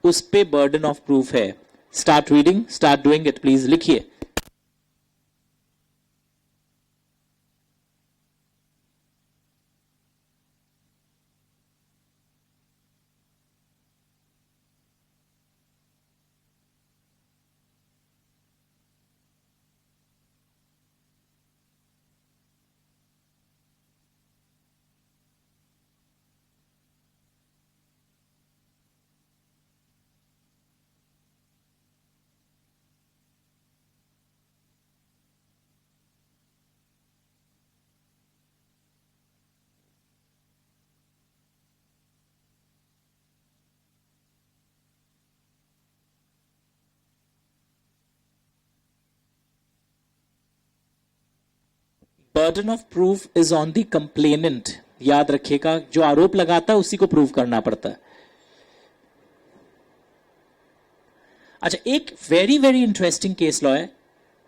उस पे बर्डन ऑफ प्रूफ है। Start reading, start doing it, please लिखिए। Burden of proof is on the complainant, याद रखिएगा, जो आरोप लगाता है उसी को प्रूव करना पड़ता है। अच्छा, एक very very interesting case law है,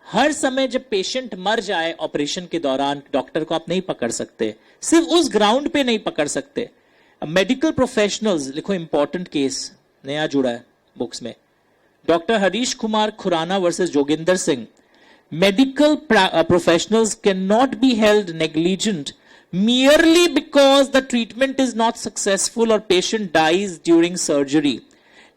हर समय जब पेशेंट मर जाए ऑपरेशन के दौरान, डॉक्टर को आप नहीं पकड़ सकते, सिर्फ उस ग्राउंड पे नहीं पकड़ सकते। मेडिकल प्रोफेशनल्स, लिखो इंपॉर्टेंट केस नया जुड़ा है बुक्स में, doctor Harish Kumar Khurana versus Joginder Singh. Medical professionals cannot be held negligent merely because the treatment is not successful or patient dies during surgery.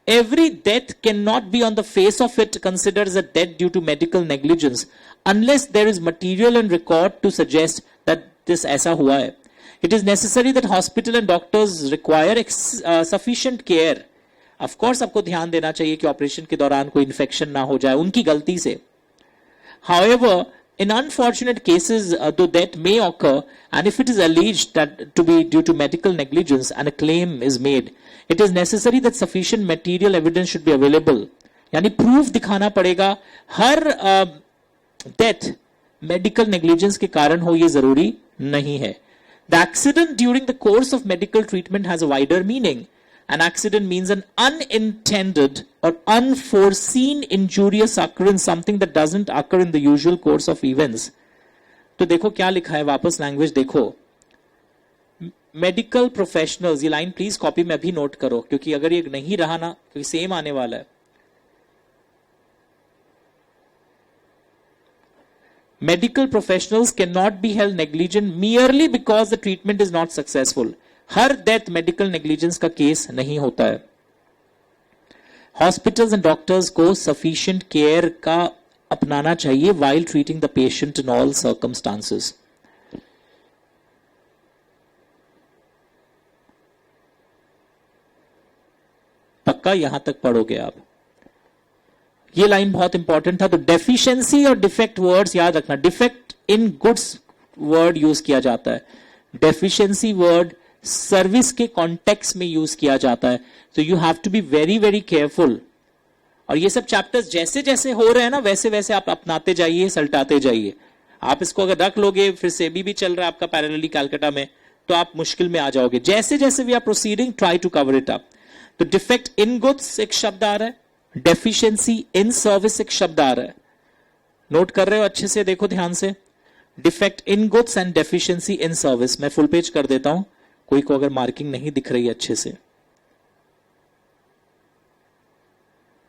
Every death cannot be on the face of it considered as a death due to medical negligence unless there is material and record to suggest that this ऐसा हुआ है. It is necessary that hospital and doctors require sufficient care. Of course आपको ध्यान देना चाहिए कि ऑपरेशन के दौरान कोई इन्फेक्शन ना हो जाए उनकी गलती से। However, in unfortunate cases, though that may occur, and if it is alleged that to be due to medical negligence and a claim is made, it is necessary that sufficient material evidence should be available. यानी proof दिखाना पड़ेगा, हर death medical negligence के कारण हो ये जरूरी नहीं है। The accident during the course of medical treatment has a wider meaning. An accident means an unintended or unforeseen injurious occurrence, something that doesn't occur in the usual course of events. तो देखो क्या लिखा है, वापस लैंग्वेज देखो। मेडिकल प्रोफेशनल्स, ये लाइन प्लीज कॉपी में भी नोट करो, क्योंकि अगर ये नहीं रहा ना, क्योंकि सेम आने वाला है। Medical professionals cannot be held negligent merely because the treatment is not successful. Her death medical negligence का केस नहीं होता है। हॉस्पिटल्स एंड डॉक्टर्स को सफिशिएंट केयर का अपनाना चाहिए while treating the patient in all circumstances. का यहां तक पढ़ोगे आप। ये लाइन बहुत इंपॉर्टेंट था। तो डेफिशिएंसी और डिफेक्ट वर्ड्स याद रखना। Defect in goods word use किया जाता है, डेफिशिएंसी वर्ड सर्विस के कॉन्टेक्स्ट में यूज किया जाता है। तो you have to be very very careful. और ये सब चैप्टर्स जैसे जैसे हो रहे हैं ना, वैसे वैसे आप अपनाते जाइए, सल्टाते जाइए। आप इसको अगर रख लोगे, फिर से भी चल रहा है आपका पैरेलली कैलकाटा में, तो आप मुश्किल में आ जाओगे। जैसे जैसे we are proceeding, try to cover it up. तो डिफेक्ट इन गुड्स एक शब्द आ रहा है, डेफिशिएंसी इन सर्विस एक शब्द आ रहा है। नोट कर रहे हो अच्छे से, देखो ध्यान से। Defect in goods and deficiency in service. मैं फुल पेज कर देता हूं, कोई को अगर मार्किंग नहीं दिख रही है अच्छे से।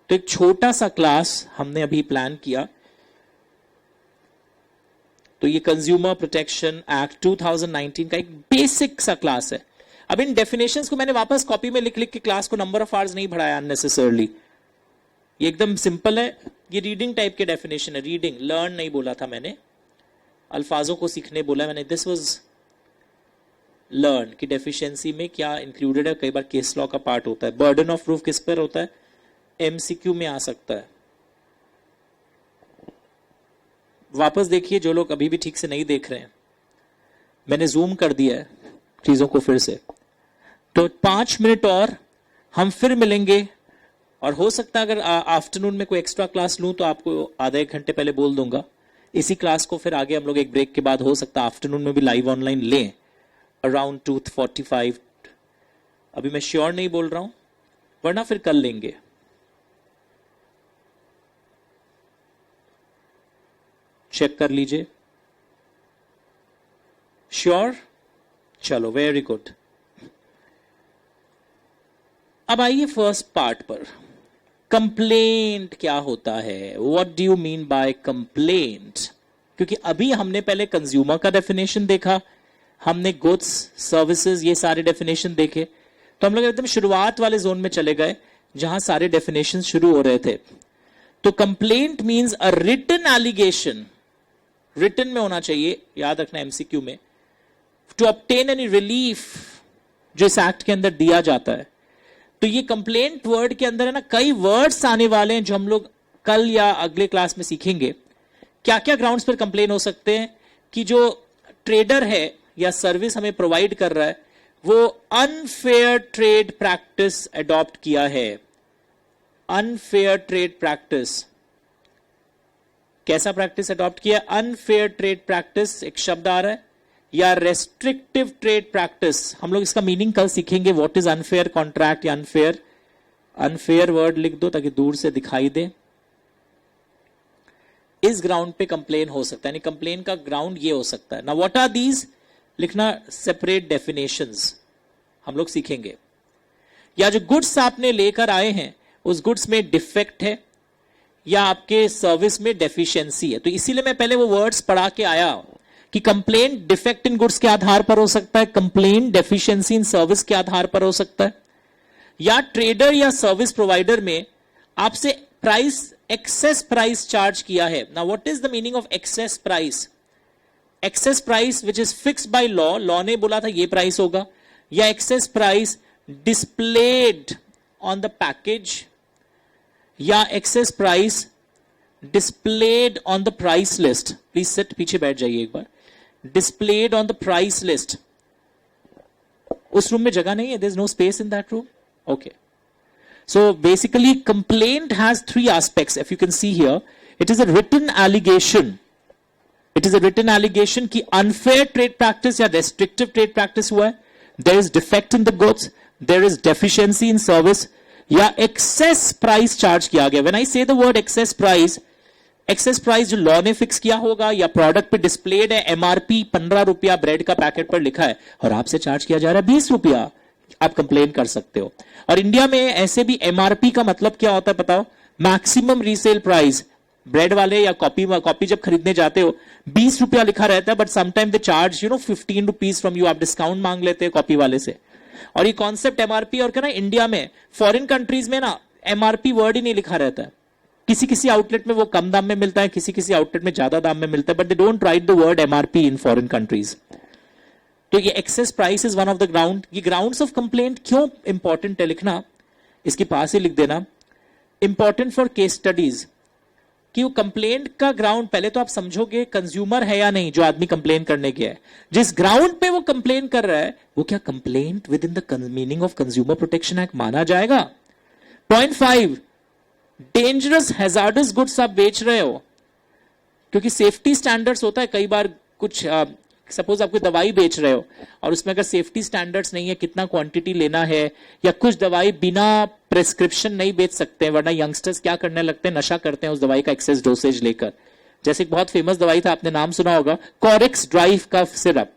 तो एक छोटा सा क्लास हमने अभी प्लान किया। तो ये कंज्यूमर प्रोटेक्शन एक्ट 2019 का एक बेसिक सा क्लास है। अब इन डेफिनेशंस को मैंने वापस कॉपी में लिख लिख के क्लास को नंबर ऑफ आवर्स नहीं बढ़ाया अननेसेसरली। ये एकदम सिंपल है। ये रीडिंग टाइप के डेफिनेशन है, रीडिंग, लर्न नहीं बोला था मैंने, अल्फाजों को सीखने बोला मैंने। दिस वाज लर्न कि डेफिशिएंसी में क्या इंक्लूडेड है। कई बार केस लॉ का पार्ट होता है। बर्डन ऑफ प्रूफ किस पर होता है, एमसीक्यू में आ सकता है। वापस देखिए जो लोग अभी भी ठीक से नहीं देख रहे हैं, मैंने जूम कर दिया है चीजों को फिर से। तो 5 मिनट और हम फिर मिलेंगे। और हो सकता है अगर आफ्टरनून में कोई एक्स्ट्रा क्लास लूं तो आपको आधा एक घंटे पहले बोल दूंगा। इसी क्लास को फिर आगे हम लोग एक ब्रेक के बाद हो सकता है आफ्टरनून में भी लाइव ऑनलाइन लें अराउंड 2:45। अभी मैं श्योर नहीं बोल रहा हूं, वरना फिर कल लेंगे। चेक कर लीजिए। श्योर? चलो, वेरी गुड। अब आइए फर्स्ट पार्ट पर। कंप्लेंट क्या होता है, what do you mean by complaint? क्योंकि अभी हमने पहले कंज्यूमर का डेफिनेशन देखा, हमने गुड्स, सर्विसेज, ये सारे डेफिनेशन देखे। तो हम लोग एकदम शुरुआत वाले जोन में चले गए जहां सारे डेफिनेशन शुरू हो रहे थे। तो complaint means a written allegation, written में होना चाहिए, याद रखना एमसीक्यू में, टू ऑब्टेन एनी रिलीफ जो इस एक्ट के अंदर दिया जाता है। तो ये कंप्लेंट वर्ड के अंदर है ना, कई वर्ड्स आने वाले हैं जो हम लोग कल या अगले क्लास में सीखेंगे। क्या क्या ग्राउंड्स पर कंप्लेन हो सकते हैं कि जो ट्रेडर है या सर्विस हमें प्रोवाइड कर रहा है वो अनफेयर ट्रेड प्रैक्टिस अडॉप्ट किया है। अनफेयर ट्रेड प्रैक्टिस, कैसा प्रैक्टिस अडॉप्ट किया? अनफेयर ट्रेड प्रैक्टिस एक शब्द आ रहा है, या रेस्ट्रिक्टिव ट्रेड प्रैक्टिस। हम लोग इसका मीनिंग कल सीखेंगे। व्हाट इज अनफेयर कॉन्ट्रैक्ट या अनफेयर, अनफेयर वर्ड लिख दो ताकि दूर से दिखाई दे। इस ग्राउंड पे कंप्लेन हो सकता है, यानी कंप्लेन का ग्राउंड ये हो सकता है। ना व्हाट आर दीज लिखना, सेपरेट डेफिनेशंस हम लोग सीखेंगे। या जो गुड्स आपने लेकर आए हैं उस गुड्स में डिफेक्ट है या आपके सर्विस में डेफिशिएंसी है। तो इसीलिए मैं पहले वो वर्ड्स पढ़ा के आया कि कंप्लेंट डिफेक्ट इन गुड्स के आधार पर हो सकता है, कंप्लेंट डेफिशिएंसी इन सर्विस के आधार पर हो सकता है, या ट्रेडर या सर्विस प्रोवाइडर में आपसे प्राइस, एक्सेस प्राइस चार्ज किया है। Now what is the meaning of excess price? Excess price which is fixed by law, law ने बोला था ये प्राइस होगा, या excess price displayed on the package, या excess price displayed on the price list. Please sit, पीछे बैठ जाइए एक बार। Displayed on the price list. उस रूम में जगह नहीं है, there is no space in that room. Okay, so basically complaint has 3 aspects. If you can see here, it is a written allegation. It is a written allegation कि unfair trade practice या restrictive trade practice हुआ है, there is defect in the goods, there is deficiency in service, या excess price charge किया गया। When I say the word excess price जो लॉ ने फिक्स किया होगा या प्रोडक्ट पे डिस्प्लेड है, एमआरपी 15 रुपया ब्रेड का पैकेट पर लिखा है और आपसे चार्ज किया जा रहा है 20 रुपया, आप कंप्लेन कर सकते हो। और इंडिया में ऐसे भी एमआरपी का मतलब क्या होता है बताओ? Maximum resale price. ब्रेड वाले या कॉपी जब खरीदने जाते हो 20 रुपया लिखा रहता है, but sometime they charge 15 rupees from you. आप डिस्काउंट मांग लेते हैं कॉपी वाले से। और ये कॉन्सेप्ट एमआरपी और क्या ना, इंडिया में, फॉरेन कंट्रीज में ना एमआरपी वर्ड ही नहीं लिखा रहता है। किसी किसी आउटलेट में वो कम दाम में मिलता है, किसी किसी आउटलेट में ज्यादा दाम में मिलता है, but they don't write the word MRP in foreign countries. तो ये excess price is one of the ground. ये ग्राउंड्स ऑफ कंप्लेंट क्यों इंपॉर्टेंट है लिखना? इसके पास ही लिख देना, इंपॉर्टेंट फॉर केस स्टडीज, कि वो कंप्लेंट का ग्राउंड पहले तो आप समझोगे कंज्यूमर है या नहीं जो आदमी कंप्लेन करने गया है, जिस ग्राउंड पे वो कंप्लेन कर रहा है वो क्या complaint with in the meaning of consumer protection act माना जाएगा। पॉइंट 5, डेंजरस हैजार्डस गुड्स आप बेच रहे हो, क्योंकि सेफ्टी स्टैंडर्ड्स होता है कई बार, कुछ सपोज आप कोई दवाई बेच रहे हो और उसमें अगर सेफ्टी स्टैंडर्ड्स नहीं है, कितना क्वांटिटी लेना है, या कुछ दवाई बिना प्रेस्क्रिप्शन नहीं बेच सकते हैं, वरना यंगस्टर्स क्या करने लगते हैं, नशा करते हैं उस दवाई का एक्सेस डोसेज लेकर। जैसे एक बहुत फेमस दवाई था, आपने नाम सुना होगा, कॉरेक्स ड्राइव कफ सिरप।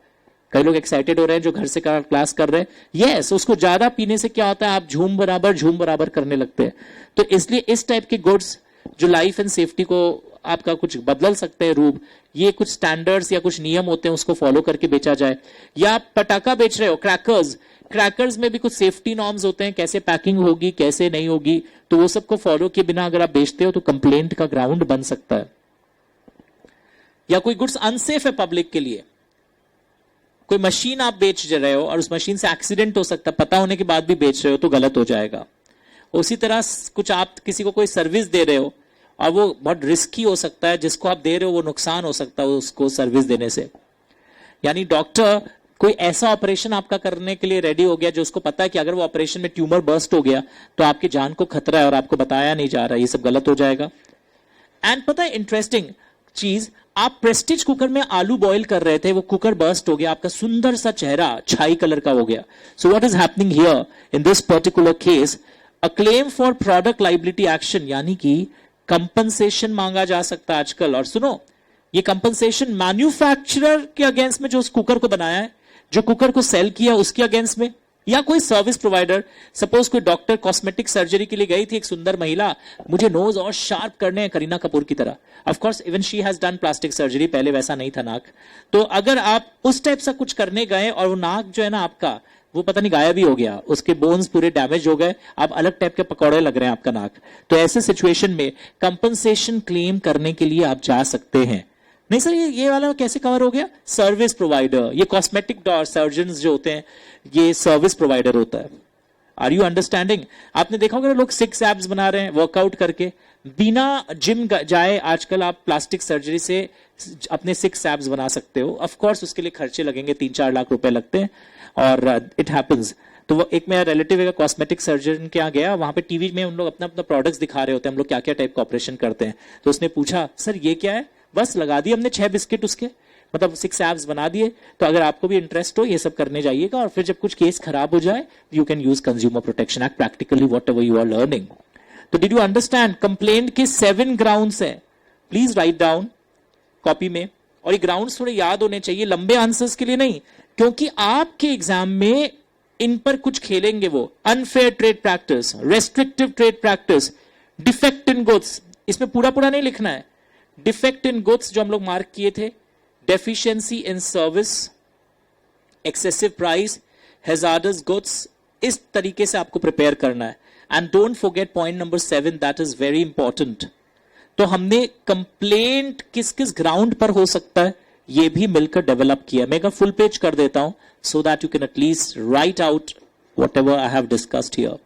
कई लोग एक्साइटेड हो रहे हैं जो घर से क्लास कर रहे हैं, यस, उसको ज्यादा पीने से क्या होता है, आप झूम बराबर करने लगते हैं। तो इसलिए इस टाइप के गुड्स जो लाइफ एंड सेफ्टी को आपका कुछ बदल सकते हैं रूप, ये कुछ स्टैंडर्ड्स या कुछ नियम होते हैं, उसको फॉलो करके बेचा जाए। या आप पटाखा बेच रहे हो, क्रैकर्स में भी कुछ सेफ्टी नॉर्म्स होते हैं, कैसे पैकिंग होगी कैसे नहीं होगी, तो वो सबको फॉलो किए बिना अगर आप बेचते हो तो कंप्लेंट का ग्राउंड बन सकता है। या कोई गुड्स अनसेफ है पब्लिक के लिए, कोई मशीन आप बेच रहे हो और उस मशीन से एक्सीडेंट हो सकता है, पता होने के बाद भी बेच रहे हो तो गलत हो जाएगा। उसी तरह कुछ आप किसी को कोई सर्विस दे रहे हो और वो बहुत रिस्की हो सकता है, जिसको आप दे रहे हो वो नुकसान हो सकता है उसको सर्विस देने से। यानी डॉक्टर कोई ऐसा ऑपरेशन आपका करने के लिए रेडी हो गया जो उसको पता है कि अगर वो ऑपरेशन में ट्यूमर बर्स्ट हो गया तो आपकी जान को खतरा है और आपको बताया नहीं जा रहा, ये सब गलत हो जाएगा। एंड पता है इंटरेस्टिंग चीज, आप प्रेस्टीज कुकर में आलू बॉईल कर रहे थे, वो कुकर बर्स्ट हो गया, आपका सुंदर सा चेहरा छाई कलर का हो गया। So what is happening here in this particular case, a claim for product liability action, यानी कि कंपनसेशन मांगा जा सकता है आजकल। और सुनो, ये कंपनसेशन मैन्युफैक्चरर के अगेंस्ट में जो उस कुकर को बनाया है, जो कुकर को सेल किया उसके अगेंस्ट में, या कोई सर्विस प्रोवाइडर, सपोज कोई डॉक्टर कॉस्मेटिक सर्जरी के लिए गई थी, एक सुंदर महिला, मुझे नोज और शार्प करने हैं करीना कपूर की तरह, of course even she has done plastic surgery, पहले वैसा नहीं था नाक। तो अगर आप उस टाइप से कुछ करने गए और वो नाक जो है ना आपका, वो पता नहीं गायब ही हो गया, उसके बोन्स पूरे डैमेज हो गए, अब अलग टाइप के पकौड़े लग रहे हैं आपका नाक, तो ऐसे सिचुएशन में कंपनसेशन क्लेम करने के लिए आप जा सकते हैं। नहीं सर ये वाला कैसे कवर हो गया, सर्विस प्रोवाइडर, ये कॉस्मेटिक सर्जन जो होते हैं ये सर्विस प्रोवाइडर होता है। Are you understanding? आपने देखा होगा लोग 6 एब्स बना रहे हैं वर्कआउट करके, बिना जिम जाए आजकल आप प्लास्टिक सर्जरी से अपने 6 एब्स बना सकते हो। ऑफ कोर्स उसके लिए खर्चे लगेंगे, 3-4 लाख रुपए लगते हैं और इट हैपेंस। तो वो एक मेरा रिलेटिव है कॉस्मेटिक सर्जन के यहाँ गया, वहां पे टीवी में उन लोग अपना अपना प्रोडक्ट्स दिखा रहे होते हैं, हम लोग क्या क्या टाइप का ऑपरेशन करते हैं। तो उसने पूछा सर ये क्या है, बस लगा दिए हमने 6 बिस्किट उसके, मतलब 6 एब्स बना दिए। तो अगर आपको भी इंटरेस्ट हो ये सब करने जाइएगा, और फिर जब कुछ केस खराब हो जाए you can use consumer protection act practically whatever you are learning. तो डिड यू अंडरस्टैंड कंप्लेंट के 7 ग्राउंड्स है, प्लीज राइट डाउन कॉपी में। और ये ग्राउंड्स थोड़े याद होने चाहिए, लंबे आंसर्स के लिए नहीं, क्योंकि आपके एग्जाम में इन पर कुछ खेलेंगे वो। Unfair trade practice, restrictive trade practice, defect in goods, इसमें पूरा पूरा नहीं लिखना है। डिफेक्ट इन गुड्स जो हम लोग मार्क किए थे, deficiency in service, excessive price, hazards goods, इस तरीके से आपको प्रिपेयर करना है। And don't forget point number 7, that is very important. तो हमने कंप्लेंट किस किस ग्राउंड पर हो सकता है ये भी मिलकर डेवलप किया। मैं फुल पेज कर देता हूं so that you can at least right out what ever I have discussed here.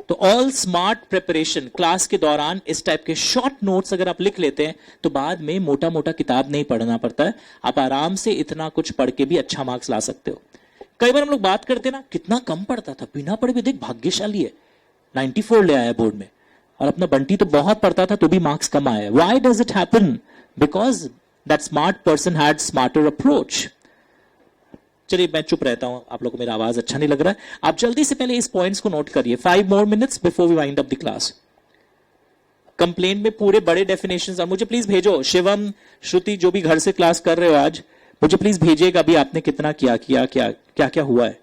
तो ऑल स्मार्ट प्रिपरेशन, क्लास के दौरान इस टाइप के शॉर्ट नोट्स अगर आप लिख लेते हैं तो बाद में मोटा मोटा किताब नहीं पढ़ना पड़ता है, आप आराम से इतना कुछ पढ़ के भी अच्छा मार्क्स ला सकते हो। कई बार हम लोग बात करते हैं ना कितना कम पढ़ता था, बिना पढ़े भी देख भाग्यशाली है, 94 ले आया बोर्ड में, और अपना बंटी तो बहुत पढ़ता था तो भी मार्क्स कम आए। Why does it happen? Because that smart person had smarter approach. चलिए मैं चुप रहता हूं, आप लोगों को मेरा आवाज अच्छा नहीं लग रहा है। आप जल्दी से पहले इस पॉइंट्स को नोट करिए, 5 more minutes before we wind up the class. Complaint में पूरे बड़े डेफिनेशंस, और मुझे प्लीज भेजो, शिवम, श्रुति जो भी घर से क्लास कर रहे हो आज, मुझे प्लीज भेजिएगा अभी आपने कितना क्या किया, क्या क्या क्या हुआ है।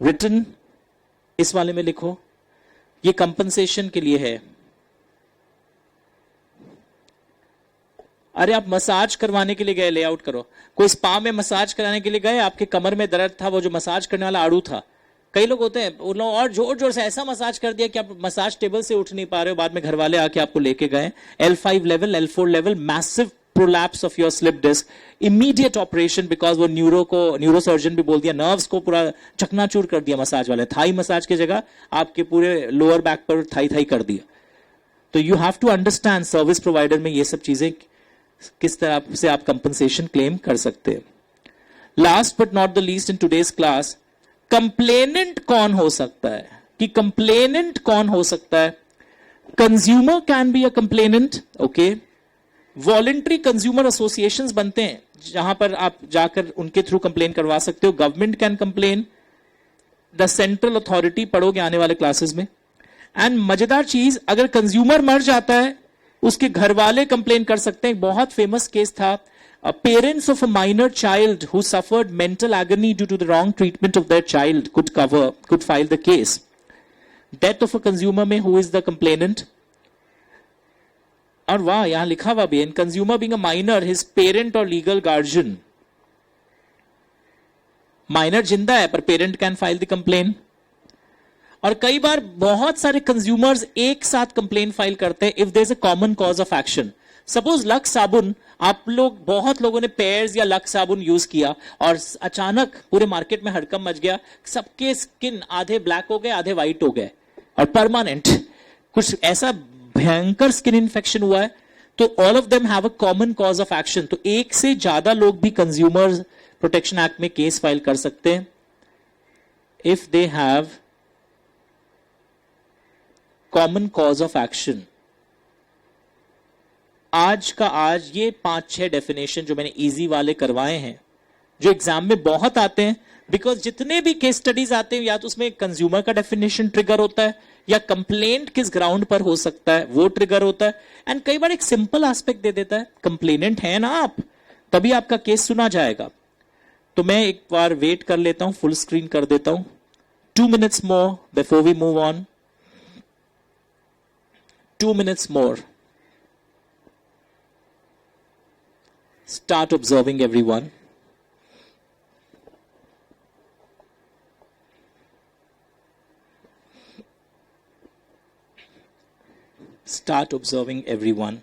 रिटन इस वाले में लिखो, ये कंपनसेशन के लिए है। अरे आप मसाज करवाने के लिए गए, लेआउट करो। कोई स्पा में मसाज कराने के लिए गए, आपके कमर में दर्द था, वो जो मसाज करने वाला आड़ू था। कई लोग होते हैं, उन लोग और जोर जोर से ऐसा मसाज कर दिया कि आप मसाज टेबल से उठ नहीं पा रहे हो, बाद में घर वाले आके आपको लेके गए। L5 level, L4 level, massive prolapse of your slip disc, immediate operation, because वो न्यूरोसर्जन भी बोल दिया, नर्व्स को पूरा चकनाचूर कर दिया मसाज वाले। थाई मसाज की जगह आपके पूरे लोअर बैक पर थाई थाई कर दिया। तो you have to understand service provider में ये सब चीजें किस तरह से आप कंपनसेशन क्लेम कर सकते हैं। Last but not the least in today's class, complainant कौन हो सकता है, कि कंप्लेनेंट कौन हो सकता है। Consumer can be a complainant, okay. Voluntary consumer associations बनते हैं जहां पर आप जाकर उनके थ्रू कंप्लेन करवा सकते हो। Government can complain, the central authority पढ़ोगे आने वाले क्लासेस में। एंड मजेदार चीज, अगर कंज्यूमर मर जाता है उसके घर वाले कंप्लेन कर सकते हैं। एक बहुत फेमस केस था, parents of a minor child who suffered mental agony due to the wrong treatment of their child could file the case. Death of a consumer में हु इज द कंप्लेनेंट। और वाह, यहां लिखा हुआ भी, in consumer being a minor, his parent और लीगल गार्जियन। माइनर जिंदा है पर parent can file the complaint. और कई बार बहुत सारे कंज्यूमर्स एक साथ कंप्लेन फाइल करते हैं if there is a common cause of action. Suppose Lux साबुन, आप लोग, बहुत लोगों ने पेयर्स या लक्स साबुन यूज किया और अचानक पूरे मार्केट में हड़कंप मच गया, सबके स्किन आधे ब्लैक हो गए, आधे व्हाइट हो गए, और परमानेंट कुछ ऐसा भयंकर स्किन इन्फेक्शन हुआ है। तो all of them have a common cause of action. तो एक से ज्यादा लोग भी कंज्यूमर प्रोटेक्शन एक्ट में केस फाइल कर सकते हैं if they have common cause of action. आज का आज ये 5-6 डेफिनेशन जो मैंने इजी वाले करवाए हैं, जो एग्जाम में बहुत आते हैं, बिकॉज जितने भी केस स्टडीज आते हैं या तो उसमें कंज्यूमर का डेफिनेशन ट्रिगर होता है, या कंप्लेंट किस ग्राउंड पर हो सकता है वो ट्रिगर होता है। एंड कई बार एक सिंपल एस्पेक्ट दे देता है, कंप्लेनेंट है ना आप, तभी आपका केस सुना जाएगा। तो मैं एक बार वेट कर लेता हूं, फुल स्क्रीन कर देता हूं। 2 minutes more before we move on. 2 minutes more. Start observing everyone. Start observing everyone.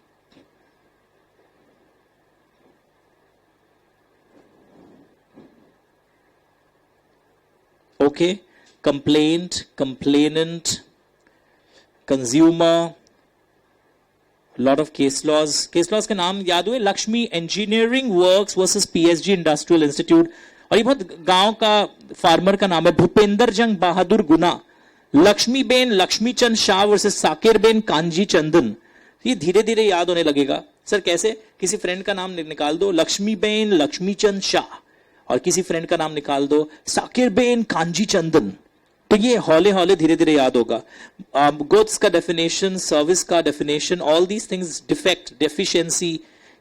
Okay, complaint, complainant, consumer, lot of case laws. Case laws का नाम याद हुए, Lakshmi engineering works versus PSG industrial institute. और ये बहुत गांव का फार्मर का नाम है, भूपेंद्र जंग बहादुर गुना। लक्ष्मीबेन लक्ष्मीचंद शाह वर्सेस साकिरबेन कांजी चंदन। ये धीरे धीरे याद होने लगेगा। सर कैसे? किसी फ्रेंड का नाम निकाल दो, लक्ष्मीबेन लक्ष्मीचंद शाह, और किसी फ्रेंड का नाम निकाल दो, साकिरबेन कांजी चंदन। तो ये हौले हौले धीरे धीरे याद होगा। गुड्स का डेफिनेशन, सर्विस का definition, all these things, defect, deficiency,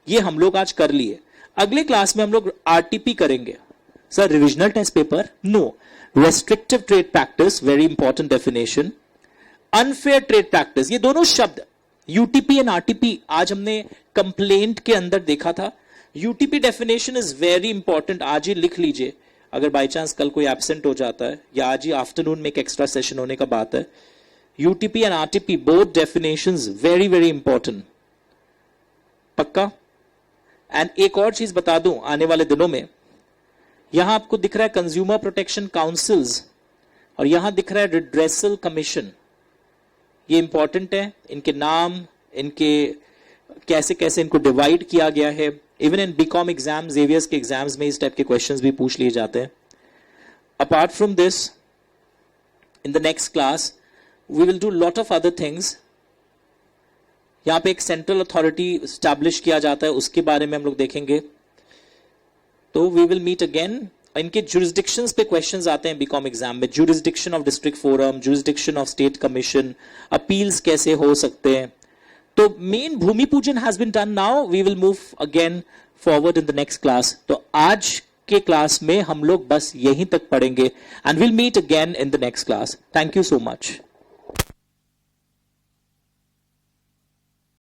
ये हम लोग आज कर लिए। अगले क्लास में हम लोग आरटीपी करेंगे। Sir revisional test paper? No. Restrictive trade practice, very important definition. Unfair trade practice, ये दोनों शब्द यूटीपी एंड आरटीपी आज हमने कंप्लेंट के अंदर देखा था। UTP definition is very important, आज ही लिख लीजिए। अगर बाई चांस कल कोई एब्सेंट हो जाता है या आज ही आफ्टरनून में एक एक्स्ट्रा सेशन होने का बात है, UTP and RTP both definitions very very important. पक्का? एंड एक और चीज बता दूं, आने वाले दिनों में यहां आपको दिख रहा है कंज्यूमर प्रोटेक्शन काउंसिल्स, और यहां दिख रहा है रिड्रेसल कमीशन। ये इंपॉर्टेंट है, इनके नाम, इनके कैसे कैसे इनको डिवाइड किया गया है। Even in BCom exam, Xavier's के एग्जाम्स में इस टाइप के क्वेश्चंस भी पूछ लिए जाते हैं। Apart from this, in the next class we will do lot of other things. यहां पे एक सेंट्रल अथॉरिटी स्टैब्लिश किया जाता है, उसके बारे में हम लोग देखेंगे। तो वी विल मीट अगेन। इनके जुरिस्डिक्शंस पे क्वेश्चंस आते हैं बीकॉम एग्जाम में, jurisdiction of district forum, jurisdiction of state commission, appeals कैसे हो सकते हैं। तो मेन भूमि पूजन has been done, now we will move again forward in the next class. तो आज के क्लास में हम लोग बस यहीं तक पढ़ेंगे and will meet again in the next class. Thank you so much.